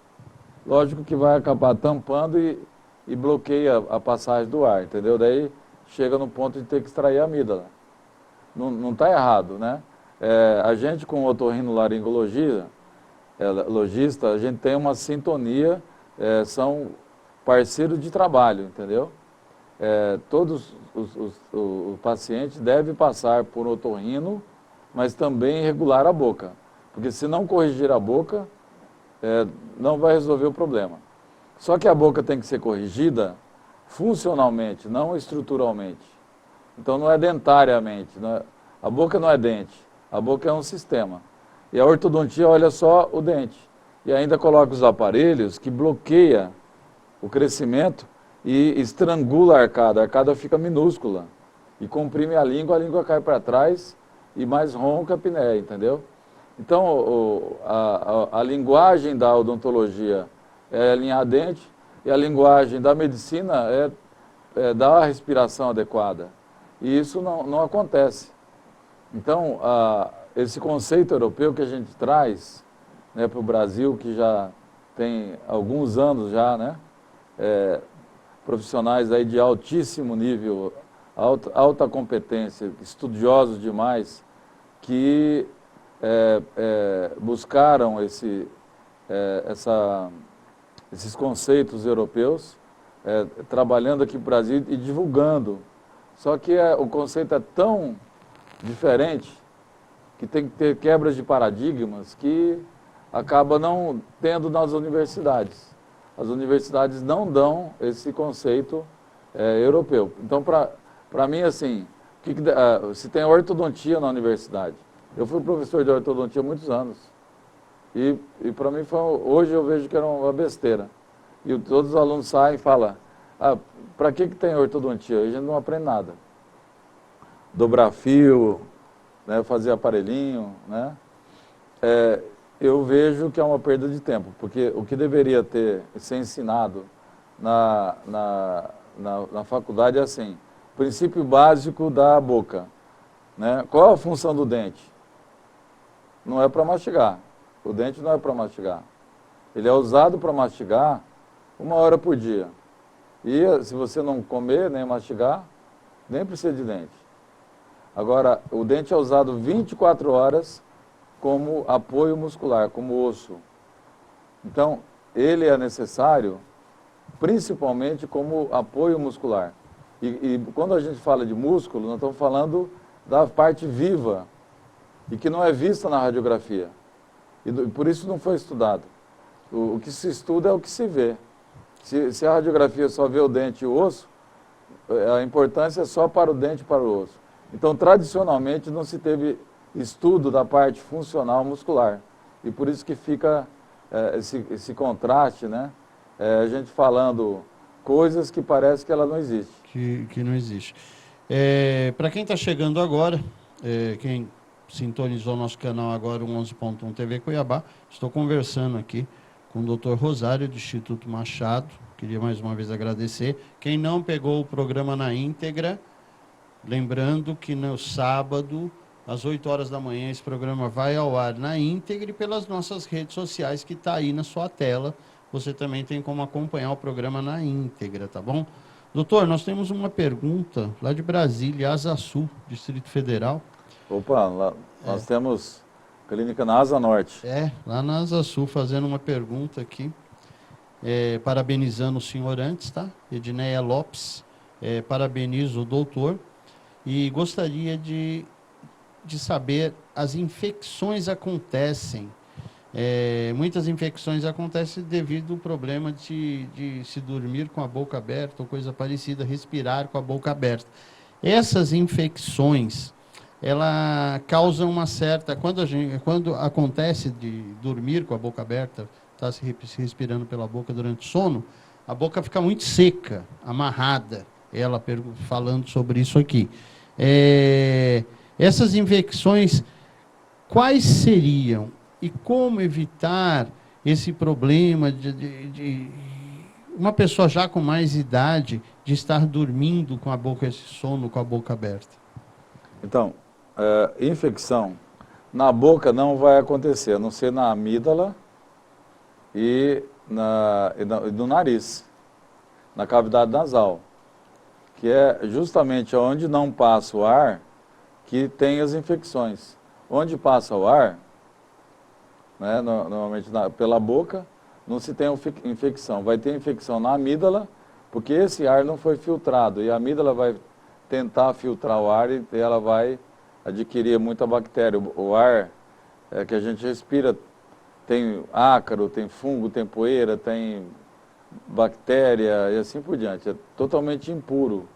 Lógico que vai acabar tampando e bloqueia a passagem do ar, entendeu? Daí chega no ponto de ter que extrair a amígdala. Não está errado, né? A gente com otorrinolaringologia, logista, a gente tem uma sintonia, são parceiros de trabalho, entendeu? Todos os pacientes devem passar por otorrino, mas também regular a boca. Porque se não corrigir a boca, não vai resolver o problema. Só que a boca tem que ser corrigida funcionalmente, não estruturalmente. Então não é dentariamente. A boca não é dente, a boca é um sistema. E a ortodontia olha só o dente. E ainda coloca os aparelhos que bloqueiam o crescimento e estrangula a arcada fica minúscula. E comprime a língua cai para trás e mais ronca a apneia, entendeu? Então, a linguagem da odontologia é alinhar dente e a linguagem da medicina é dar a respiração adequada. E isso não acontece. Então, esse conceito europeu que a gente traz, né, para o Brasil, que já tem alguns anos já, né, profissionais aí de altíssimo nível, alta competência, estudiosos demais, que buscaram esses conceitos europeus, trabalhando aqui no Brasil e divulgando. Só que o conceito é tão diferente que tem que ter quebras de paradigmas que acaba não tendo nas universidades. As universidades não dão esse conceito europeu. Então, para mim, assim, se tem ortodontia na universidade, eu fui professor de ortodontia há muitos anos. E para mim, hoje eu vejo que era uma besteira. E todos os alunos saem e falam, para que tem ortodontia? A gente não aprende nada. Dobrar fio, né, fazer aparelhinho, né? Eu vejo que é uma perda de tempo, porque o que deveria ser ensinado na faculdade é assim, princípio básico da boca, né? Qual a função do dente? Não é para mastigar. O dente não é para mastigar. Ele é usado para mastigar 1 hora por dia. E se você não comer nem mastigar, nem precisa de dente. Agora, o dente é usado 24 horas como apoio muscular, como osso. Então, ele é necessário principalmente como apoio muscular. E quando a gente fala de músculo, nós estamos falando da parte viva e que não é vista na radiografia. E por isso não foi estudado. O que se estuda é o que se vê. Se a radiografia só vê o dente e o osso, a importância é só para o dente e para o osso. Então, tradicionalmente, não se teve estudo da parte funcional muscular. E por isso que fica esse contraste, né? A gente falando coisas que parece que ela não existe. Que não existe. Para quem está chegando agora, quem sintonizou nosso canal agora, o 11.1 TV Cuiabá, estou conversando aqui com o Dr. Rosário, do Instituto Machado. Queria mais uma vez agradecer. Quem não pegou o programa na íntegra, lembrando que no sábado, às 8 horas da manhã, esse programa vai ao ar na íntegra e pelas nossas redes sociais, que está aí na sua tela. Você também tem como acompanhar o programa na íntegra, tá bom? Doutor, nós temos uma pergunta lá de Brasília, Asa Sul, Distrito Federal. Opa, lá, nós temos clínica na Asa Norte. Lá na Asa Sul, fazendo uma pergunta aqui. Parabenizando o senhor antes, tá? Edneia Lopes, parabenizo o doutor e gostaria de saber, as infecções acontecem, muitas infecções acontecem devido ao problema de se dormir com a boca aberta ou coisa parecida, respirar com a boca aberta. Essas infecções, ela causam uma certa, quando acontece de dormir com a boca aberta, está se respirando pela boca durante o sono, a boca fica muito seca, amarrada. Ela falando sobre isso aqui. Essas infecções, quais seriam e como evitar esse problema de uma pessoa já com mais idade de estar dormindo com a boca, esse sono com a boca aberta? Então, infecção na boca não vai acontecer, a não ser na amígdala e no nariz, na cavidade nasal, que é justamente onde não passa o ar que tem as infecções. Onde passa o ar, né, normalmente pela boca, não se tem infecção. Vai ter infecção na amígdala, porque esse ar não foi filtrado, e a amígdala vai tentar filtrar o ar e ela vai adquirir muita bactéria. O ar que a gente respira tem ácaro, tem fungo, tem poeira, tem bactéria e assim por diante. É totalmente impuro.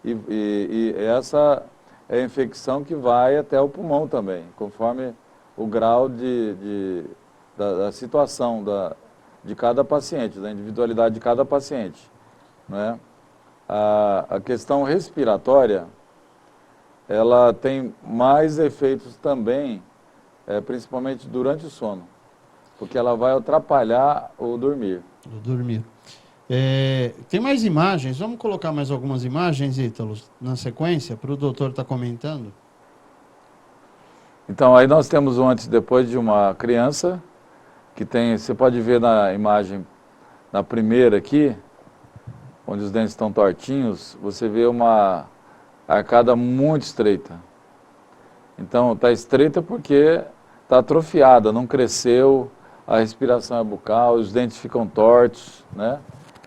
E essa é a infecção que vai até o pulmão também, conforme o grau da situação de cada paciente, da individualidade de cada paciente, né? A questão respiratória, ela tem mais efeitos também, principalmente durante o sono, porque ela vai atrapalhar o dormir. Tem mais imagens? Vamos colocar mais algumas imagens, Ítalo, na sequência, para o doutor estar comentando? Então, aí nós temos um antes e depois de uma criança, que tem, você pode ver na imagem, na primeira aqui, onde os dentes estão tortinhos, você vê uma arcada muito estreita. Então, está estreita porque está atrofiada, não cresceu, a respiração é bucal, os dentes ficam tortos, né?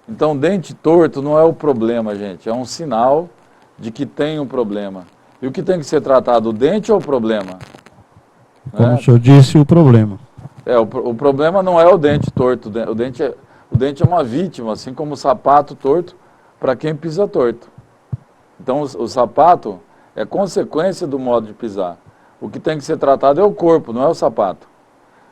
Então, dente torto não é o problema, gente, é um sinal de que tem um problema. E o que tem que ser tratado, o dente ou o problema? Como o senhor disse, o problema. O problema não é o dente torto, o dente é uma vítima, assim como o sapato torto, para quem pisa torto. Então, o sapato é consequência do modo de pisar. O que tem que ser tratado é o corpo, não é o sapato.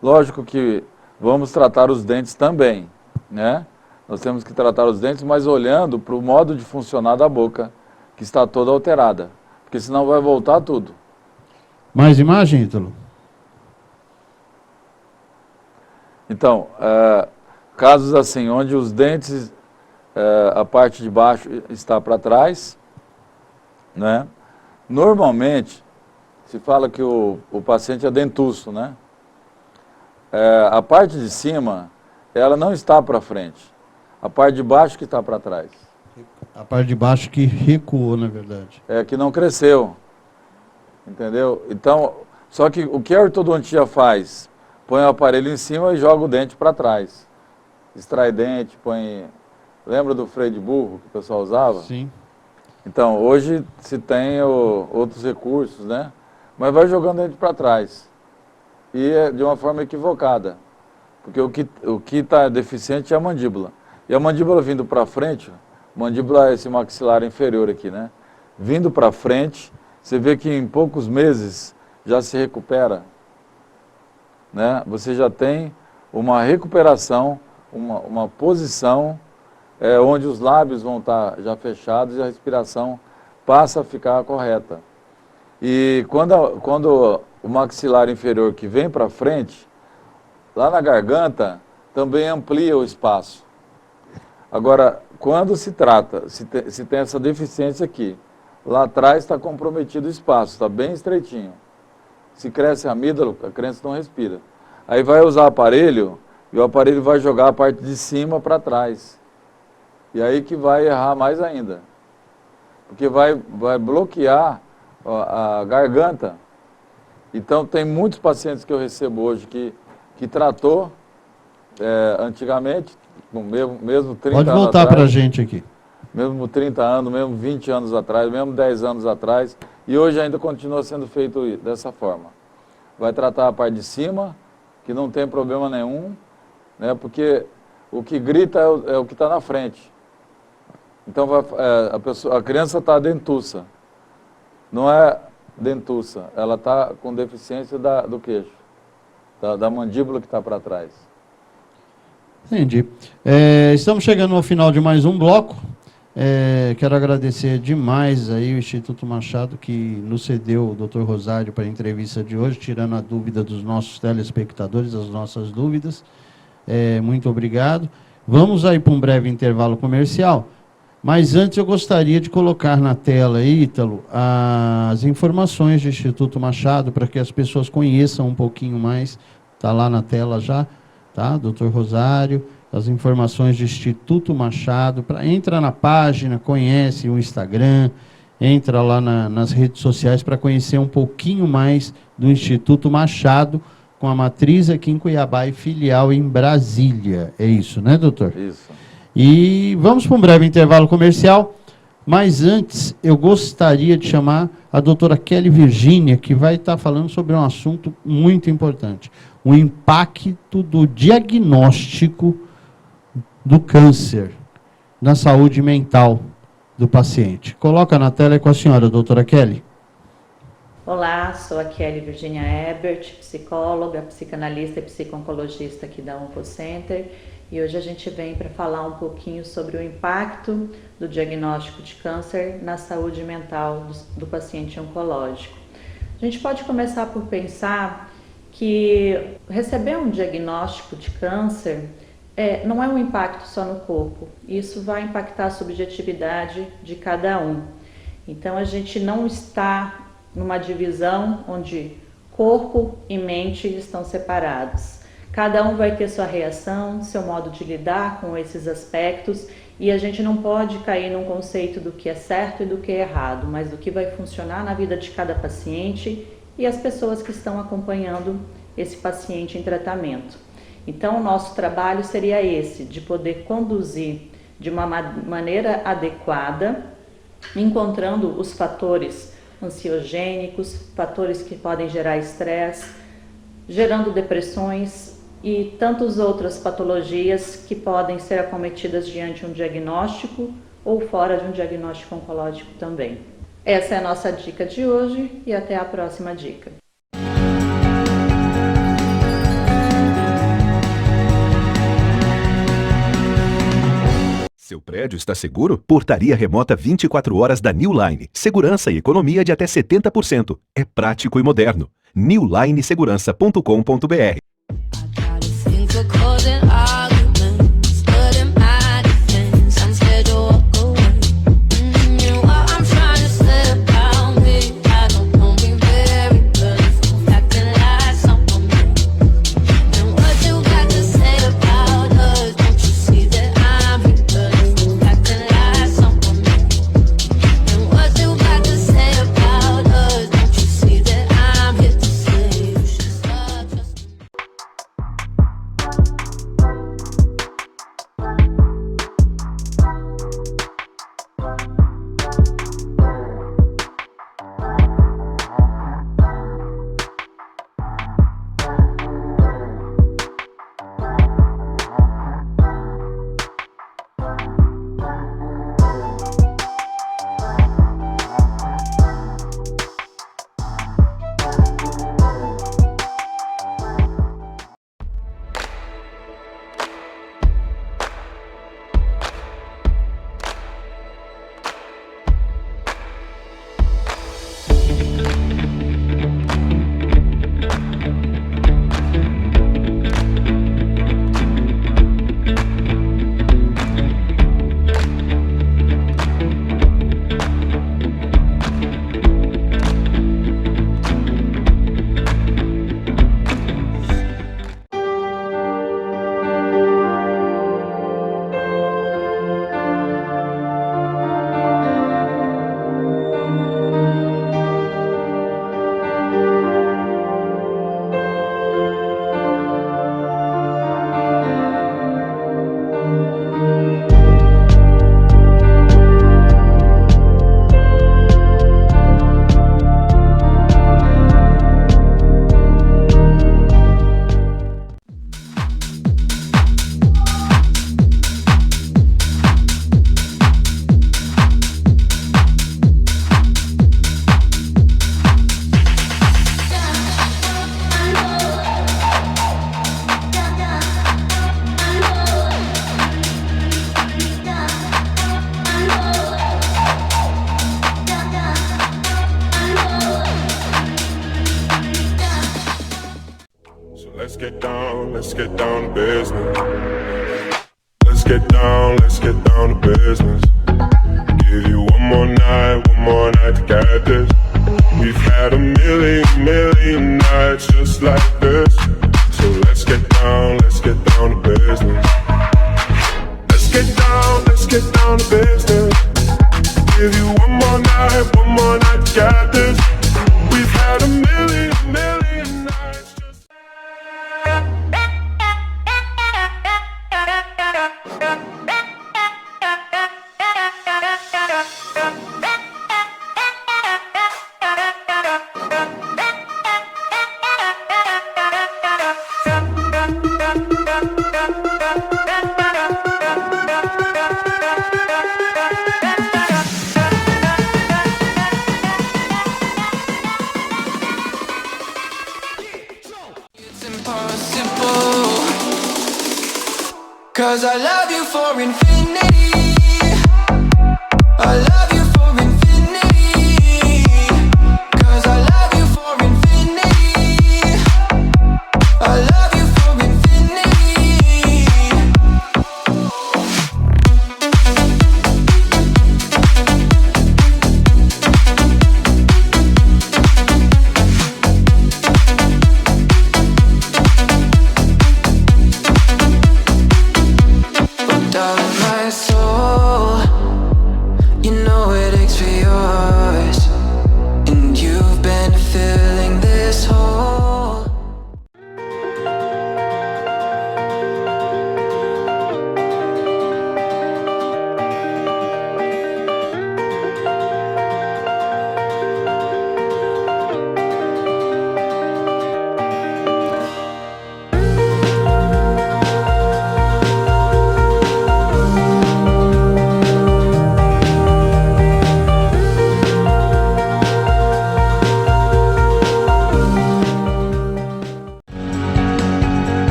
Lógico que vamos tratar os dentes também, né? Nós temos que tratar os dentes, mas olhando para o modo de funcionar da boca, que está toda alterada, porque senão vai voltar tudo. Mais imagem, Ítalo? Então, casos assim, onde os dentes, a parte de baixo está para trás, né? Normalmente, se fala que o paciente é dentuço, né? A parte de cima, ela não está para frente. A parte de baixo que está para trás. A parte de baixo que recuou, na verdade. Que não cresceu. Entendeu? Então, só que o que a ortodontia faz? Põe o aparelho em cima e joga o dente para trás. extrai dente, põe... Lembra do freio de burro que o pessoal usava? Sim. Então, hoje se tem outros recursos, né? Mas vai jogando dente para trás. E é de uma forma equivocada. Porque o que está deficiente é a mandíbula. E a mandíbula vindo para frente, mandíbula é esse maxilar inferior aqui, né? Vindo para frente, você vê que em poucos meses já se recupera, né? Você já tem uma recuperação, uma posição onde os lábios vão estar já fechados e a respiração passa a ficar correta. E quando o maxilar inferior que vem para frente, lá na garganta, também amplia o espaço. Agora, quando se trata, se tem essa deficiência aqui, lá atrás está comprometido o espaço, está bem estreitinho. Se cresce a amígdala, a criança não respira. Aí vai usar aparelho, e o aparelho vai jogar a parte de cima para trás. E aí que vai errar mais ainda. Porque vai bloquear a garganta. Então tem muitos pacientes que eu recebo hoje que tratou antigamente, mesmo 30 anos atrás. Pode voltar para a gente aqui. Mesmo 30 anos, mesmo 20 anos atrás, mesmo 10 anos atrás. E hoje ainda continua sendo feito dessa forma. Vai tratar a parte de cima, que não tem problema nenhum, né, porque o que grita é o que está na frente. Então a criança está dentuça, não é dentuça, ela está com deficiência do queixo, da mandíbula que está para trás. Entendi. Estamos chegando ao final de mais um bloco. Quero agradecer demais aí o Instituto Machado que nos cedeu o Dr. Rosário para a entrevista de hoje, tirando a dúvida dos nossos telespectadores, as nossas dúvidas. Muito obrigado. Vamos aí para um breve intervalo comercial. Mas antes eu gostaria de colocar na tela aí, Ítalo, as informações do Instituto Machado, para que as pessoas conheçam um pouquinho mais. Está lá na tela já, tá? Dr. Rosário, as informações do Instituto Machado. Entra na página, conhece o Instagram, entra lá nas redes sociais para conhecer um pouquinho mais do Instituto Machado, com a matriz aqui em Cuiabá e filial em Brasília. É isso, né, doutor? Isso. E vamos para um breve intervalo comercial, mas antes eu gostaria de chamar a doutora Kelly Virgínia, que vai estar falando sobre um assunto muito importante, o impacto do diagnóstico do câncer na saúde mental do paciente. Coloca na tela com a senhora, doutora Kelly. Olá, sou a Kelly Virginia Ebert, psicóloga, psicanalista e psico-oncologista aqui da Oncocenter. E hoje a gente vem para falar um pouquinho sobre o impacto do diagnóstico de câncer na saúde mental do paciente oncológico. A gente pode começar por pensar que receber um diagnóstico de câncer não é um impacto só no corpo, isso vai impactar a subjetividade de cada um. Então a gente não está numa divisão onde corpo e mente estão separados. Cada um vai ter sua reação, seu modo de lidar com esses aspectos e a gente não pode cair num conceito do que é certo e do que é errado, mas do que vai funcionar na vida de cada paciente e as pessoas que estão acompanhando esse paciente em tratamento. Então, o nosso trabalho seria esse, de poder conduzir de uma maneira adequada, encontrando os fatores ansiogênicos, fatores que podem gerar estresse, gerando depressões e tantas outras patologias que podem ser acometidas diante de um diagnóstico ou fora de um diagnóstico oncológico também. Essa é a nossa dica de hoje e até a próxima dica. Seu prédio está seguro? Portaria remota 24 horas da New Line. Segurança e economia de até 70%. É prático e moderno. newlinesegurança.com.br get down to business. Let's get down to business. Give you one more night to get this. We've had a million nights just like this. So let's get down to business. Let's get down to business. Give you one more night to get this. We've had a million nights just Cause I love you for infinity. I love you for infinity. Cause I love you for infinity. I love you for infinity. Darling, my soul, you know it aches for yours, and you've been filling this hole.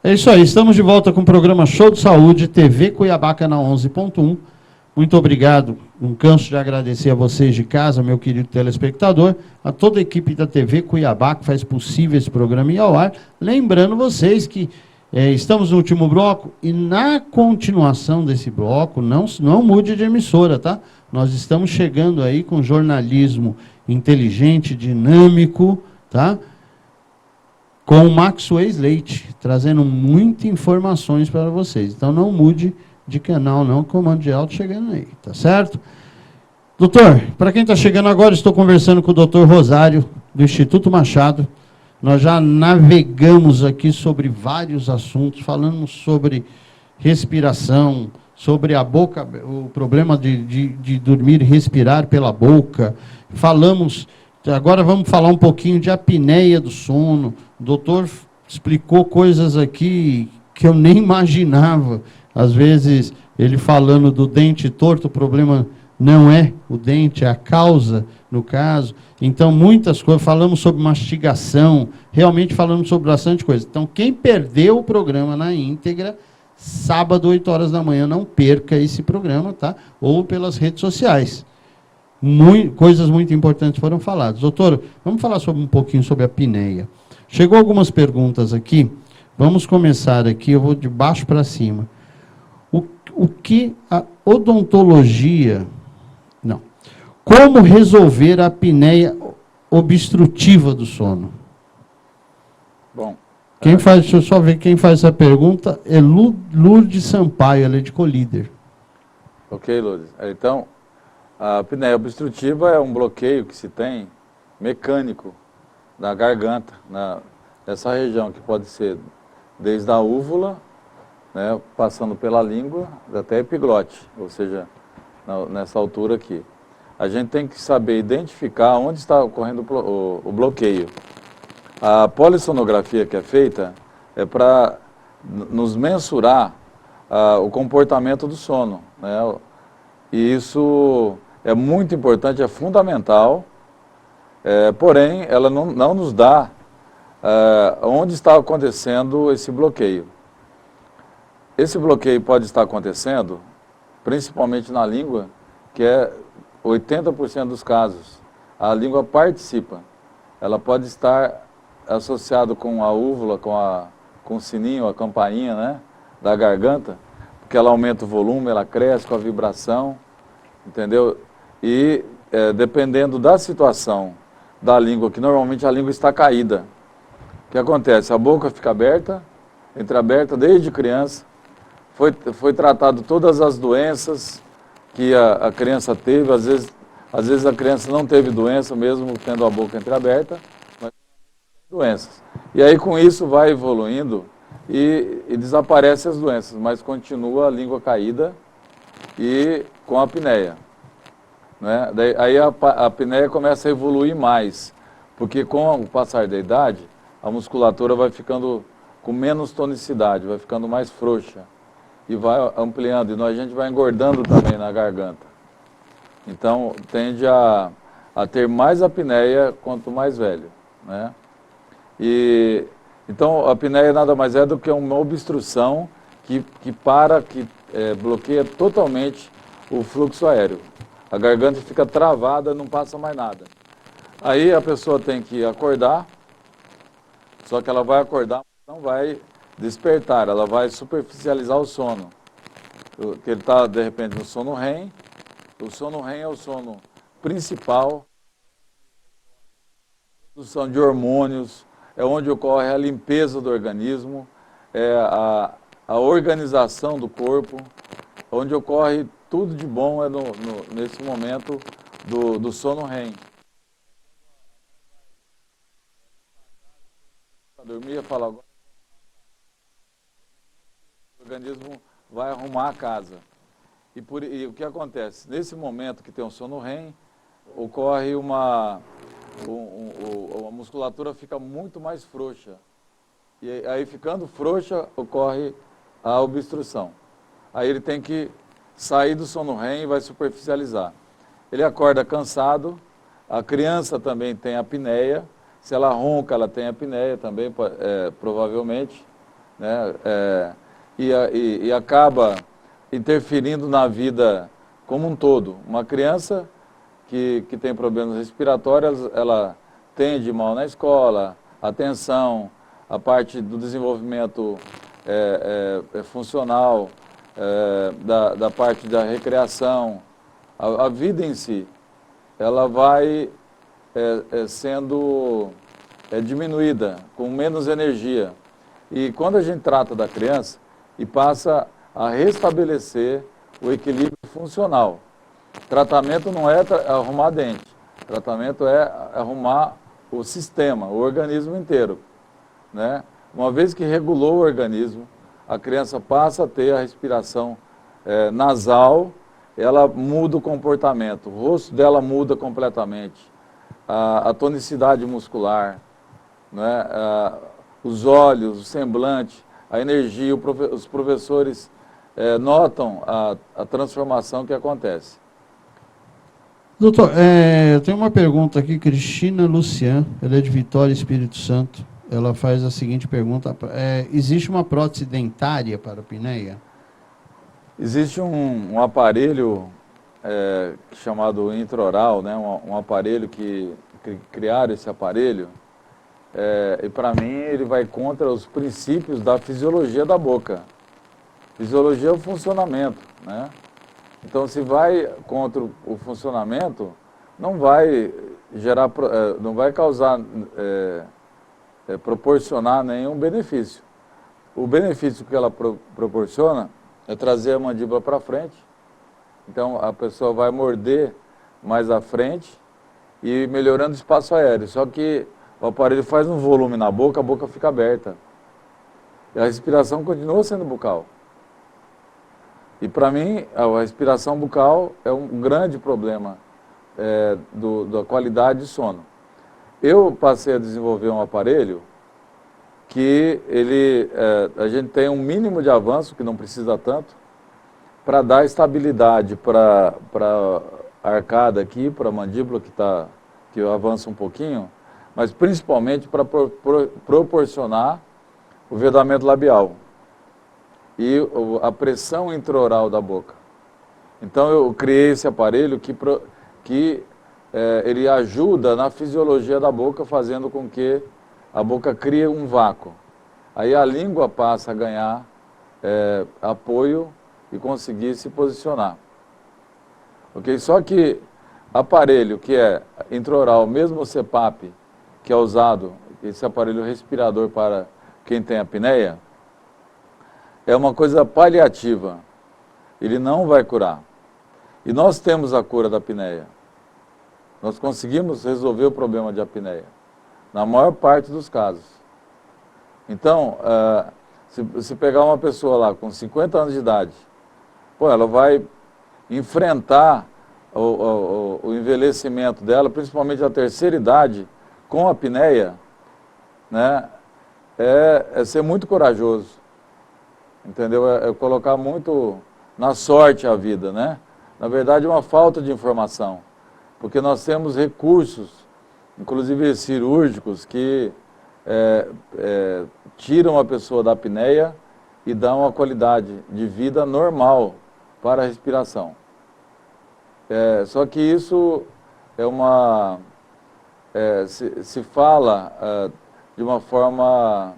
É isso aí, estamos de volta com o programa Show de Saúde, TV Cuiabá, canal 11.1. Muito obrigado, não canso de agradecer a vocês de casa, meu querido telespectador, a toda a equipe da TV Cuiabá que faz possível esse programa ir ao ar. Lembrando vocês que estamos no último bloco e na continuação desse bloco, não mude de emissora, tá? Nós estamos chegando aí com jornalismo inteligente, dinâmico, tá? Com o Maxwell Leite, trazendo muitas informações para vocês. Então não mude de canal não, comando de alto chegando aí, tá certo? Doutor, para quem está chegando agora, estou conversando com o doutor Rosário, do Instituto Machado. Nós já navegamos aqui sobre vários assuntos, falamos sobre respiração, sobre a boca, o problema de dormir e respirar pela boca. Falamos, agora vamos falar um pouquinho de apneia do sono. O doutor explicou coisas aqui que eu nem imaginava. Às vezes, ele falando do dente torto, o problema não é o dente, é a causa, no caso. Então, muitas coisas. Falamos sobre mastigação, realmente falamos sobre bastante coisa. Então, quem perdeu o programa na íntegra, sábado, 8 horas da manhã, não perca esse programa, tá? Ou pelas redes sociais. Coisas muito importantes foram faladas. Doutor, vamos falar um pouquinho sobre a apneia. Chegou algumas perguntas aqui. Vamos começar aqui, eu vou de baixo para cima. O que a odontologia... Não. Como resolver a apneia obstrutiva do sono? Bom... Deixa eu só ver quem faz essa pergunta. É Lourdes Sampaio, ela é de Colíder. Ok, Lourdes. Então, a apneia obstrutiva é um bloqueio que se tem mecânico na garganta, nessa região, que pode ser desde a úvula, né, passando pela língua, até a epiglote, ou seja, nessa altura aqui. A gente tem que saber identificar onde está ocorrendo o bloqueio. A polissonografia que é feita é para nos mensurar o comportamento do sono, né? E isso é muito importante, é fundamental, porém, ela não nos dá onde está acontecendo esse bloqueio. Esse bloqueio pode estar acontecendo, principalmente na língua, que é 80% dos casos. a língua participa. Ela pode estar associada com a úvula, com o sininho, a campainha, né, da garganta, porque ela aumenta o volume, ela cresce com a vibração, entendeu? E dependendo da situação da língua, que normalmente a língua está caída, o que acontece? A boca fica aberta, entreaberta desde criança, foi tratado todas as doenças que a criança teve, às vezes a criança não teve doença mesmo tendo a boca entreaberta, mas doenças. E aí com isso vai evoluindo e desaparece as doenças, mas continua a língua caída e com a apneia. Né? Aí a apneia começa a evoluir mais, porque com o passar da idade, a musculatura vai ficando com menos tonicidade, vai ficando mais frouxa e vai ampliando, e a gente vai engordando também na garganta. Então tende a ter mais apneia quanto mais velho. Né? Então a apneia nada mais é do que uma obstrução que bloqueia totalmente o fluxo aéreo. A garganta fica travada, não passa mais nada. Aí a pessoa tem que acordar, só que ela vai acordar, mas não vai despertar, ela vai superficializar o sono. Que ele está, de repente, no sono REM. O sono REM é o sono principal, produção de hormônios, é onde ocorre a limpeza do organismo, é a organização do corpo, onde ocorre tudo de bom nesse momento do sono REM. Dormir e falar agora, o organismo vai arrumar a casa. E o que acontece? Nesse momento que tem um sono REM, ocorre a musculatura fica muito mais frouxa. E aí ficando frouxa, ocorre a obstrução. Aí ele tem que sair do sono REM e vai superficializar. Ele acorda cansado, a criança também tem apneia, se ela ronca, ela tem apneia também, provavelmente, né? E acaba interferindo na vida como um todo. Uma criança que tem problemas respiratórios, ela tende mal na escola, atenção, a parte do desenvolvimento funcional, da parte da recreação, a vida em si, ela vai sendo diminuída, com menos energia. E quando a gente trata da criança e passa a restabelecer o equilíbrio funcional. Tratamento não é arrumar dente, tratamento é arrumar o sistema, o organismo inteiro. Né? Uma vez que regulou o organismo, a criança passa a ter a respiração nasal, ela muda o comportamento, o rosto dela muda completamente, a tonicidade muscular, né? Os olhos, o semblante, a energia, os professores notam a transformação que acontece. Doutor, eu tenho uma pergunta aqui, Cristina Lucian, ela é de Vitória, Espírito Santo. Ela faz a seguinte pergunta: existe uma prótese dentária para a apneia? Existe um aparelho chamado intraoral, né? Um aparelho que criaram esse aparelho, e para mim ele vai contra os princípios da fisiologia da boca. Fisiologia é o funcionamento, né? Então, se vai contra o funcionamento, não vai gerar, não vai causar, proporcionar nenhum benefício. O benefício que ela proporciona é trazer a mandíbula para frente. Então, a pessoa vai morder mais à frente e melhorando o espaço aéreo. Só que o aparelho faz um volume na boca, a boca fica aberta. E a respiração continua sendo bucal. E para mim, a respiração bucal é um grande problema da qualidade de sono. Eu passei a desenvolver um aparelho que a gente tem um mínimo de avanço, que não precisa tanto, para dar estabilidade para a arcada aqui, para a mandíbula que avança um pouquinho, mas principalmente para proporcionar o vedamento labial e a pressão intraoral da boca. Então eu criei esse aparelho que ele ajuda na fisiologia da boca, fazendo com que a boca crie um vácuo. Aí a língua passa a ganhar apoio e conseguir se posicionar. Ok? Só que aparelho que é intraoral, mesmo o CPAP, que é usado, esse aparelho respirador para quem tem apneia, é uma coisa paliativa. Ele não vai curar. E nós temos a cura da apneia. Nós conseguimos resolver o problema de apneia, na maior parte dos casos. Então, se pegar uma pessoa lá com 50 anos de idade, pô, ela vai enfrentar o envelhecimento dela, principalmente a terceira idade, com apneia, né? É ser muito corajoso, entendeu? É colocar muito na sorte a vida, né? Na verdade, é uma falta de informação, porque nós temos recursos, inclusive cirúrgicos, que tiram a pessoa da apneia e dão uma qualidade de vida normal para a respiração. Só que isso se fala de uma forma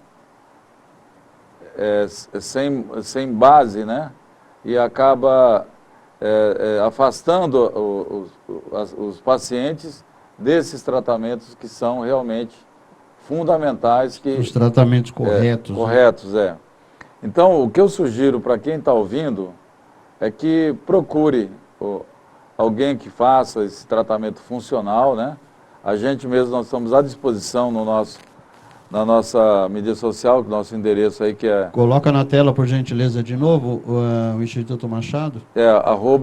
sem base, né? E acaba afastando os pacientes desses tratamentos que são realmente fundamentais. Os tratamentos corretos. Corretos, Então, o que eu sugiro para quem está ouvindo é que procure alguém que faça esse tratamento funcional, né? A gente mesmo, nós estamos à disposição na nossa mídia social, o nosso endereço aí que é... Coloca na tela, por gentileza, de novo, o Instituto Machado.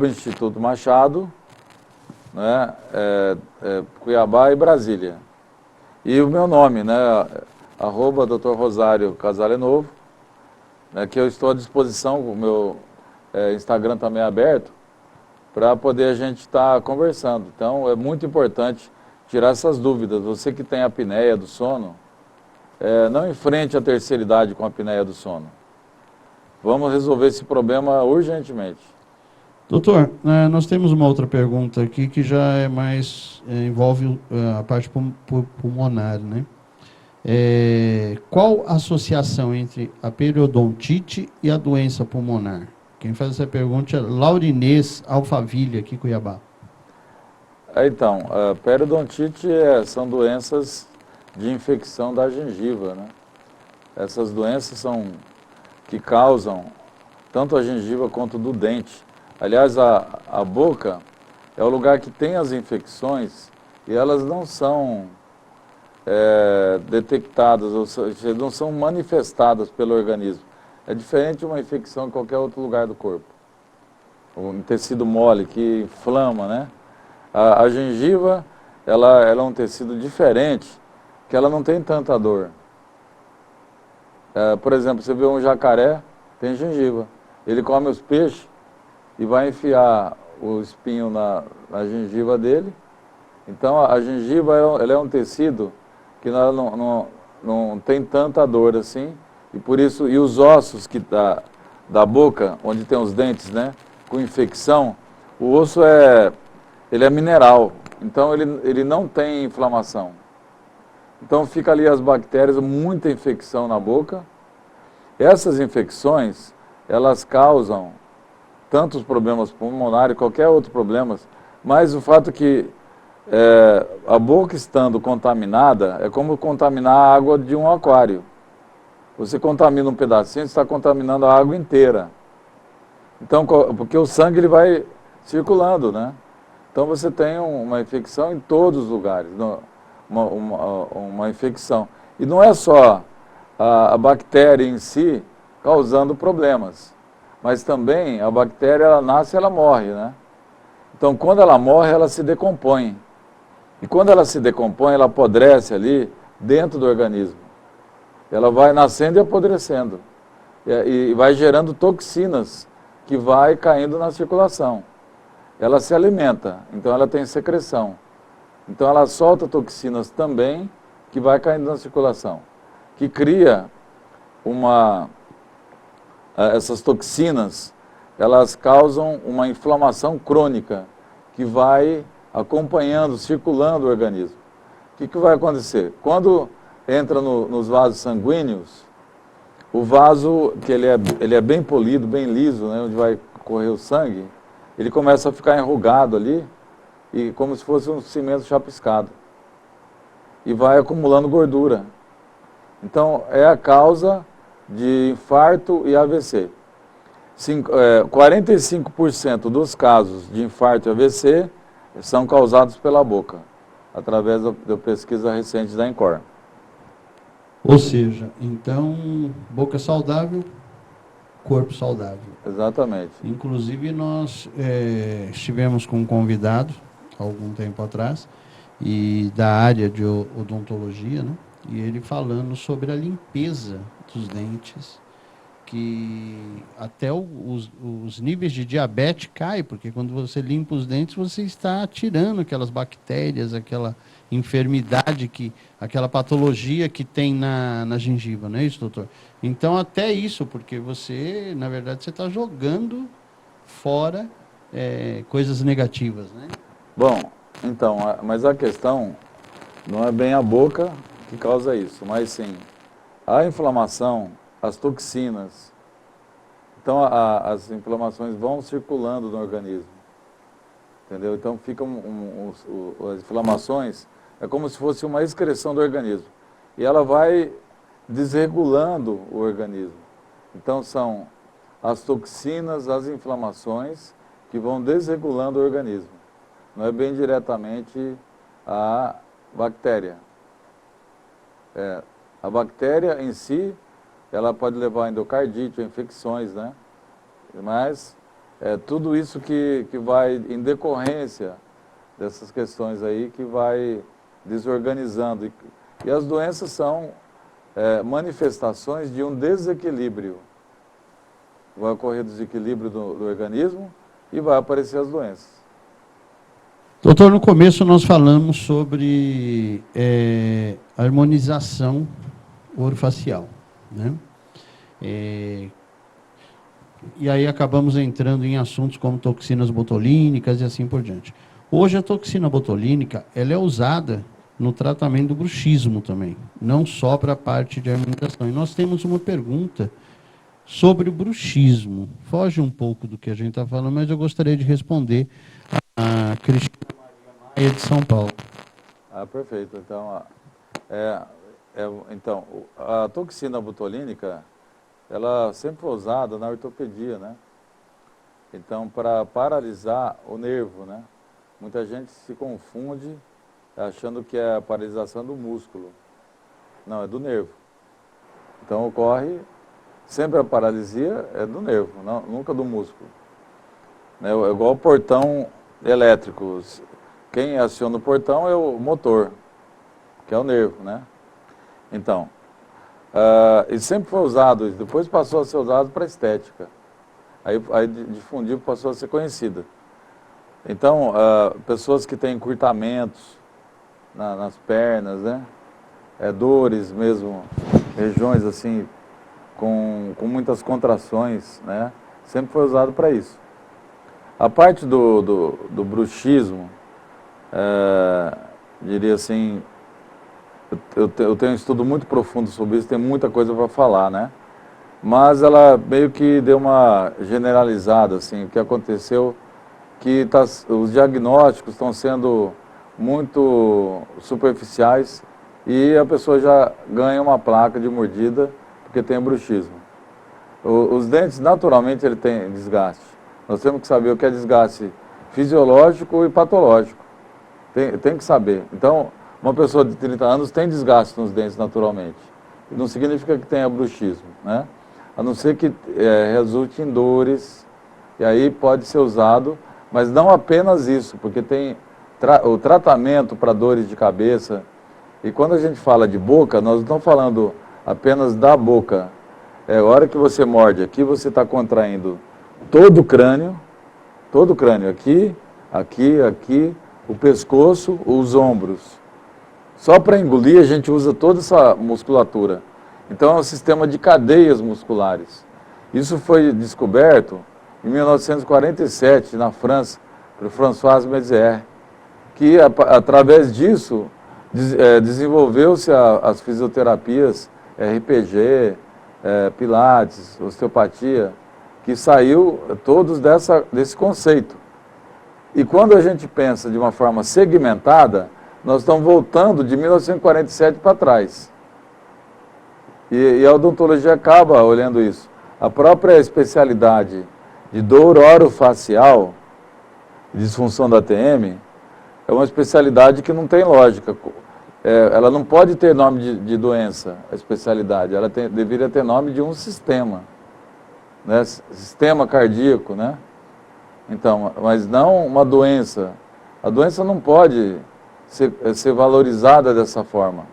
@Instituto Machado, né? Cuiabá e Brasília. E o meu nome, né? @Dr. Rosário Casalenovo, né? Que eu estou à disposição, o meu Instagram também é aberto, para poder a gente estar conversando. Então, é muito importante tirar essas dúvidas. Você que tem apneia do sono, não enfrente a terceira idade com a apneia do sono. Vamos resolver esse problema urgentemente. Doutor, nós temos uma outra pergunta aqui que já é mais, envolve a parte pulmonar, né? Qual a associação entre a periodontite e a doença pulmonar? Quem faz essa pergunta é Laurinês Alphaville, aqui em Cuiabá. Então, a periodontite são doenças de infecção da gengiva, né? Essas doenças são que causam tanto a gengiva quanto do dente. Aliás, a boca é o lugar que tem as infecções e elas não são detectadas, ou seja, não são manifestadas pelo organismo. É diferente de uma infecção em qualquer outro lugar do corpo. Um tecido mole que inflama, né? A gengiva, ela é um tecido diferente, que ela não tem tanta dor. Por exemplo, você vê um jacaré, tem gengiva. Ele come os peixes e vai enfiar o espinho na gengiva dele. Então, a gengiva ela é um tecido que ela não tem tanta dor assim. E por isso, e os ossos da boca, onde tem os dentes, né, com infecção, o osso ele é mineral, então ele não tem inflamação. Então fica ali as bactérias, muita infecção na boca. Essas infecções, elas causam tantos problemas pulmonares, qualquer outro problema, mas o fato que a boca estando contaminada é como contaminar a água de um aquário. Você contamina um pedacinho, você está contaminando a água inteira. Então, porque o sangue ele vai circulando, né? Então você tem uma infecção em todos os lugares, uma infecção. E não é só a bactéria em si causando problemas, mas também a bactéria, ela nasce e ela morre, né? Então, quando ela morre, ela se decompõe. E quando ela se decompõe, ela apodrece ali dentro do organismo. Ela vai nascendo e apodrecendo. E vai gerando toxinas que vai caindo na circulação. Ela se alimenta, então ela tem secreção. Então ela solta toxinas também, que vai caindo na circulação. Que cria essas toxinas, elas causam uma inflamação crônica, que vai acompanhando, circulando o organismo. O que vai acontecer? Quando entra nos vasos sanguíneos, o vaso, que ele é bem polido, bem liso, né, onde vai correr o sangue, ele começa a ficar enrugado ali, e como se fosse um cimento chapiscado. E vai acumulando gordura. Então, é a causa de infarto e AVC. 45% dos casos de infarto e AVC são causados pela boca, através da pesquisa recente da Encor. Ou seja, então, boca saudável, corpo saudável. Exatamente. Inclusive, nós estivemos com um convidado, há algum tempo atrás, e da área de odontologia, né? E ele falando sobre a limpeza dos dentes, que até os níveis de diabetes caem, porque quando você limpa os dentes, você está tirando aquelas bactérias, aquela enfermidade, aquela patologia que tem na gengiva, não é isso, doutor? Então, até isso, porque você, na verdade, você está jogando fora coisas negativas, né? Bom, então, mas a questão não é bem a boca que causa isso, mas sim a inflamação, as toxinas. Então, as inflamações vão circulando no organismo, entendeu? Então, ficam as inflamações, é como se fosse uma excreção do organismo. E ela vai desregulando o organismo. Então, são as toxinas, as inflamações que vão desregulando o organismo. Não é bem diretamente a bactéria. A bactéria em si, ela pode levar a endocardite, infecções, né? Mas tudo isso que vai em decorrência dessas questões aí, que vai desorganizando. E as doenças são manifestações de um desequilíbrio. Vai ocorrer desequilíbrio do organismo e vai aparecer as doenças. Doutor, no começo nós falamos sobre harmonização orofacial, né? E aí acabamos entrando em assuntos como toxinas botulínicas e assim por diante. Hoje a toxina botulínica, ela é usada no tratamento do bruxismo também, não só para a parte de harmonização. E nós temos uma pergunta sobre o bruxismo. Foge um pouco do que a gente está falando, mas eu gostaria de responder a Cristina Maria de São Paulo. Perfeito. Então, a toxina botulínica, ela sempre foi usada na ortopedia, né? Então, para paralisar o nervo, né? Muita gente se confunde achando que é a paralisação do músculo. Não, é do nervo. Então, ocorre, sempre a paralisia é do nervo, não, nunca do músculo. É igual o portão elétrico. Quem aciona o portão é o motor, que é o nervo, né? Então, e sempre foi usado, depois passou a ser usado para estética. Aí difundiu, passou a ser conhecida. Então, pessoas que têm encurtamentos nas pernas, né? Dores mesmo, regiões assim, com muitas contrações, né? Sempre foi usado para isso. A parte do bruxismo, diria assim, eu tenho um estudo muito profundo sobre isso, tem muita coisa para falar, né? Mas ela meio que deu uma generalizada, assim, o que aconteceu, que os diagnósticos estão sendo muito superficiais e a pessoa já ganha uma placa de mordida porque tem bruxismo. Os dentes, naturalmente, ele tem desgaste. Nós temos que saber o que é desgaste fisiológico e patológico. Tem que saber. Então, uma pessoa de 30 anos tem desgaste nos dentes naturalmente. Não significa que tenha bruxismo, né? A não ser que resulte em dores, e aí pode ser usado, mas não apenas isso, porque tem o tratamento para dores de cabeça. E quando a gente fala de boca, nós não estamos falando apenas da boca. A hora que você morde aqui, você está contraindo todo o crânio, aqui, o pescoço, os ombros. Só para engolir a gente usa toda essa musculatura. Então é um sistema de cadeias musculares. Isso foi descoberto em 1947 na França, por François Mézières. que através disso desenvolveu-se as fisioterapias, RPG, Pilates, osteopatia, que saiu todos desse conceito. E quando a gente pensa de uma forma segmentada, nós estamos voltando de 1947 para trás. E a odontologia acaba olhando isso. A própria especialidade de dor orofacial, disfunção da TM, é uma especialidade que não tem lógica. Ela não pode ter nome de doença, a especialidade. Ela deveria ter nome de um sistema, né? Sistema cardíaco, né? Então, mas não uma doença. A doença não pode ser valorizada dessa forma.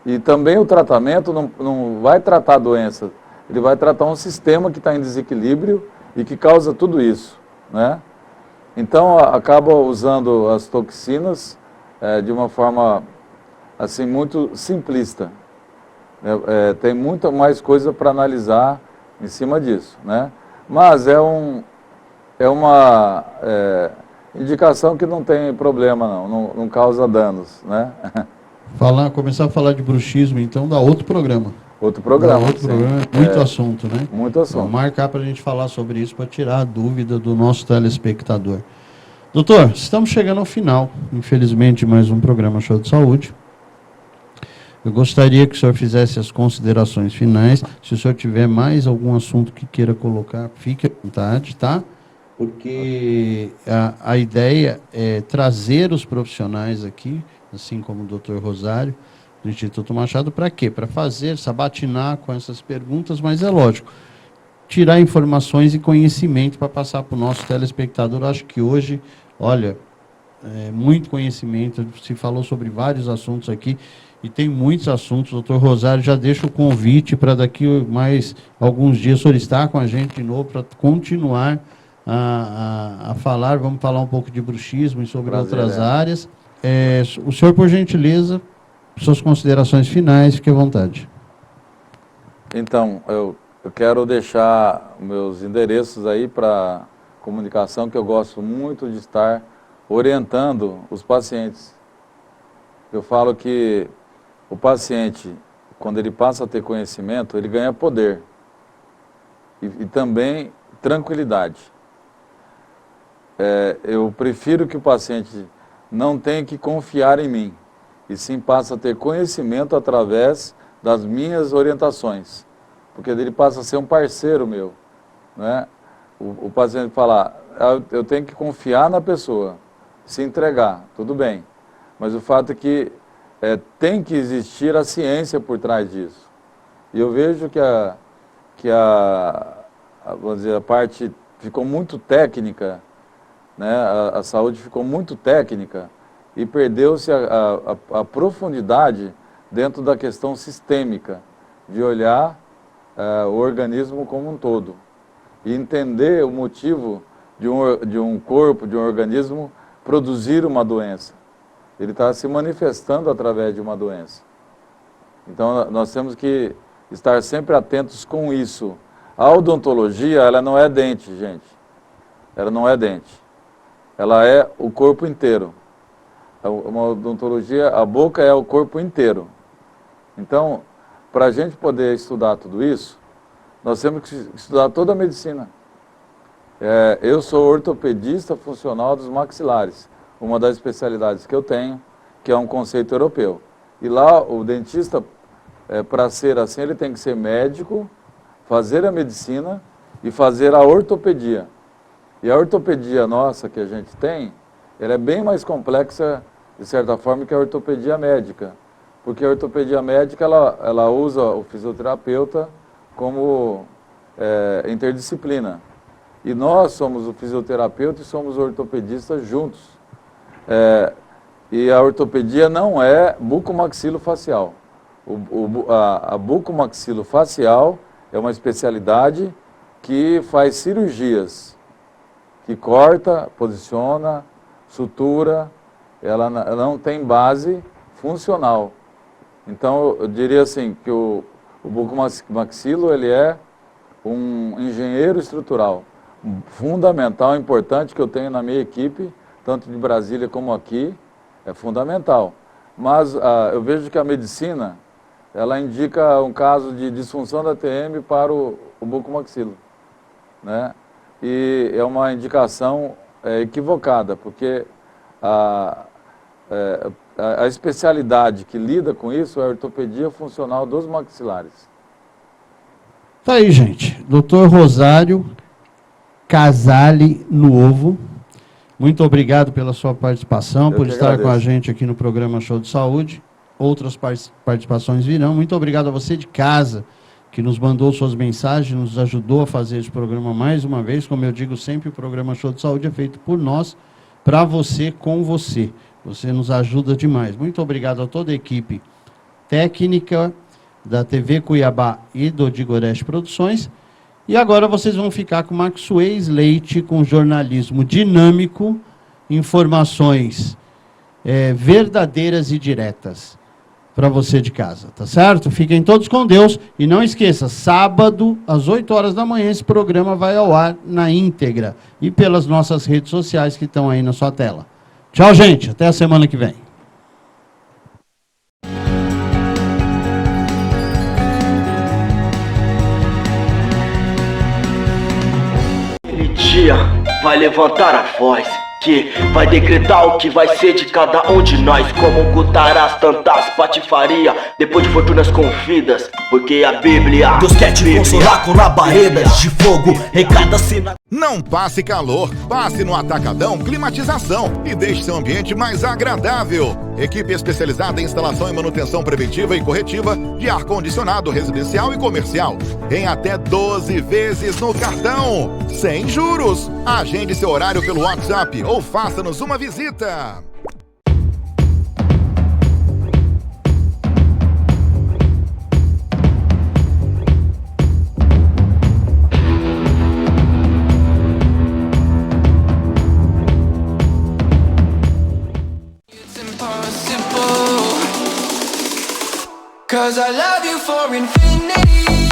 E também o tratamento não vai tratar a doença, ele vai tratar um sistema que está em desequilíbrio e que causa tudo isso, né? Então, acaba usando as toxinas de uma forma assim, muito simplista. Tem muita mais coisa para analisar em cima disso, né? Mas é uma indicação que não tem problema, não causa danos, né? Começar a falar de bruxismo, então, dá outro programa. Outro programa, muito assunto, né? Muito assunto. Vamos marcar para a gente falar sobre isso, para tirar a dúvida do nosso telespectador. Doutor, estamos chegando ao final, infelizmente, de mais um programa Show de Saúde. Eu gostaria que o senhor fizesse as considerações finais. Se o senhor tiver mais algum assunto que queira colocar, fique à vontade, tá? Porque a ideia é trazer os profissionais aqui, assim como o doutor Rosário, do Instituto Machado, para quê? Para sabatinar com essas perguntas, mas é lógico, tirar informações e conhecimento para passar para o nosso telespectador. Eu acho que hoje, olha, muito conhecimento, se falou sobre vários assuntos aqui, e tem muitos assuntos. Doutor Rosário, já deixa o convite para daqui mais alguns dias o senhor estar com a gente de novo para continuar a falar. Vamos falar um pouco de bruxismo e sobre outras áreas. O senhor, por gentileza, suas considerações finais, fique à vontade. Então, eu quero deixar meus endereços aí para comunicação, que eu gosto muito de estar orientando os pacientes. Eu falo que o paciente, quando ele passa a ter conhecimento, ele ganha poder e também tranquilidade. Eu prefiro que o paciente não tenha que confiar em mim, e sim passa a ter conhecimento através das minhas orientações, porque ele passa a ser um parceiro meu, né? O paciente fala, eu tenho que confiar na pessoa, se entregar, tudo bem, mas o fato é que tem que existir a ciência por trás disso. E eu vejo vamos dizer, a parte ficou muito técnica, né? A saúde ficou muito técnica e perdeu-se a profundidade dentro da questão sistêmica, de olhar o organismo como um todo e entender o motivo de um corpo, de um organismo produzir uma doença. Ele está se manifestando através de uma doença. Então, nós temos que estar sempre atentos com isso. A odontologia, ela não é dente, gente. Ela não é dente. Ela é o corpo inteiro. Uma odontologia, a boca é o corpo inteiro. Então, para a gente poder estudar tudo isso, nós temos que estudar toda a medicina. Eu sou ortopedista funcional dos maxilares, uma das especialidades que eu tenho, que é um conceito europeu. E lá, o dentista, para ser assim, ele tem que ser médico, fazer a medicina e fazer a ortopedia. E a ortopedia nossa que a gente tem, ela é bem mais complexa, de certa forma, que a ortopedia médica. Porque a ortopedia médica, ela usa o fisioterapeuta como interdisciplina. E nós somos o fisioterapeuta e somos ortopedistas juntos. E a ortopedia não é bucomaxilofacial. A bucomaxilofacial é uma especialidade que faz cirurgias, que corta, posiciona, sutura, ela não tem base funcional. Então, eu diria assim, que o bucomaxilo, ele é um engenheiro estrutural fundamental, importante, que eu tenho na minha equipe, tanto de Brasília como aqui, é fundamental. Mas eu vejo que a medicina, ela indica um caso de disfunção da TM para o bucomaxilo, né? E é uma indicação equivocada, porque a especialidade que lida com isso é a ortopedia funcional dos maxilares. Tá aí, gente. Dr. Rosário Casale Nuovo, muito obrigado pela sua participação, por estar com a gente aqui no programa Show de Saúde. Outras participações virão. Muito obrigado a você de casa, que nos mandou suas mensagens, nos ajudou a fazer esse programa mais uma vez. Como eu digo sempre, o programa Show de Saúde é feito por nós, para você, com você. Você nos ajuda demais. Muito obrigado a toda a equipe técnica da TV Cuiabá e do Digoreste Produções. E agora vocês vão ficar com Maxuez Leite, com jornalismo dinâmico, informações verdadeiras e diretas para você de casa, tá certo? Fiquem todos com Deus e não esqueça, sábado, às 8 horas da manhã, esse programa vai ao ar na íntegra e pelas nossas redes sociais que estão aí na sua tela. Tchau, gente. Até a semana que vem. Aquele dia vai levantar a voz que vai decretar o que vai ser de cada um de nós. Como ocultarás tantas patifaria depois de fortunas confidas, porque a Bíblia Deus quer te consolar com labaredas de fogo em cada sina. Não passe calor, passe no Atacadão Climatização e deixe seu ambiente mais agradável. Equipe especializada em instalação e manutenção preventiva e corretiva de ar-condicionado residencial e comercial. Em até 12 vezes no cartão, sem juros. Agende seu horário pelo WhatsApp ou faça-nos uma visita. Cause I love you for infinity.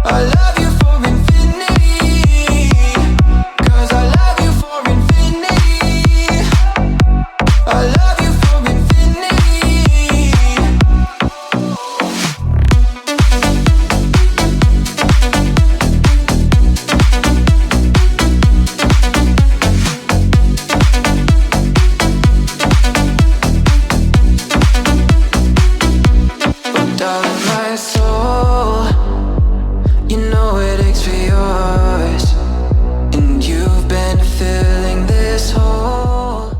I love you for infinity. Cause I love you for infinity. I love you for infinity. Darling, my soul, you know it aches for yours, and you've been filling this hole.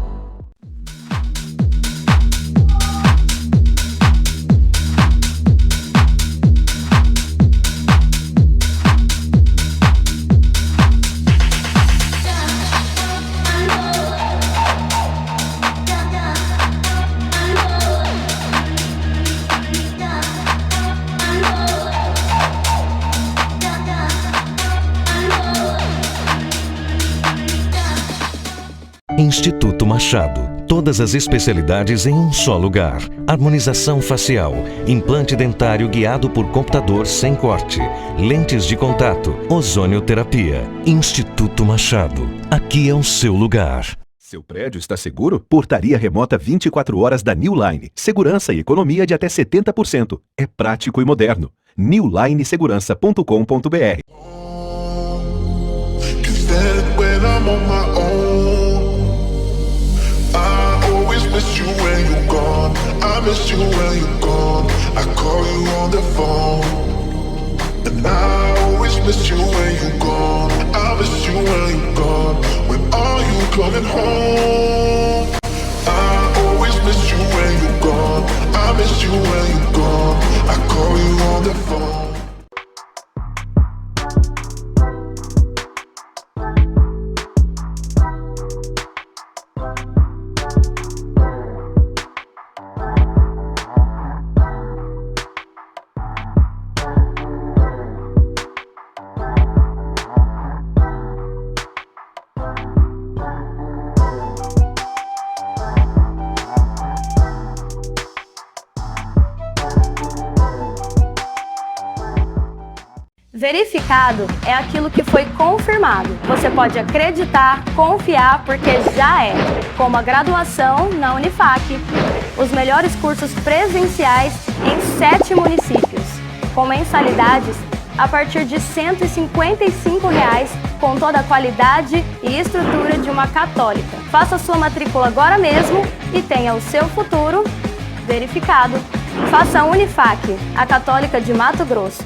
Instituto Machado. Todas as especialidades em um só lugar. Harmonização facial, implante dentário guiado por computador sem corte, lentes de contato, ozonioterapia. Instituto Machado. Aqui é o seu lugar. Seu prédio está seguro? Portaria remota 24 horas da New Line. Segurança e economia de até 70%. É prático e moderno. newlinesegurança.com.br. Miss you when you're gone. I miss you when you're gone. I call you on the phone, and I always miss you when you're gone. I miss you when you're gone. When are you coming home? I always miss you when you're gone. I miss you when you're gone. I call you on the phone. Verificado é aquilo que foi confirmado. Você pode acreditar, confiar, porque já é. Como a graduação na Unifac. Os melhores cursos presenciais em 7 municípios, com mensalidades a partir de R$ 155, com toda a qualidade e estrutura de uma católica. Faça sua matrícula agora mesmo e tenha o seu futuro verificado. Faça a Unifac, a Católica de Mato Grosso.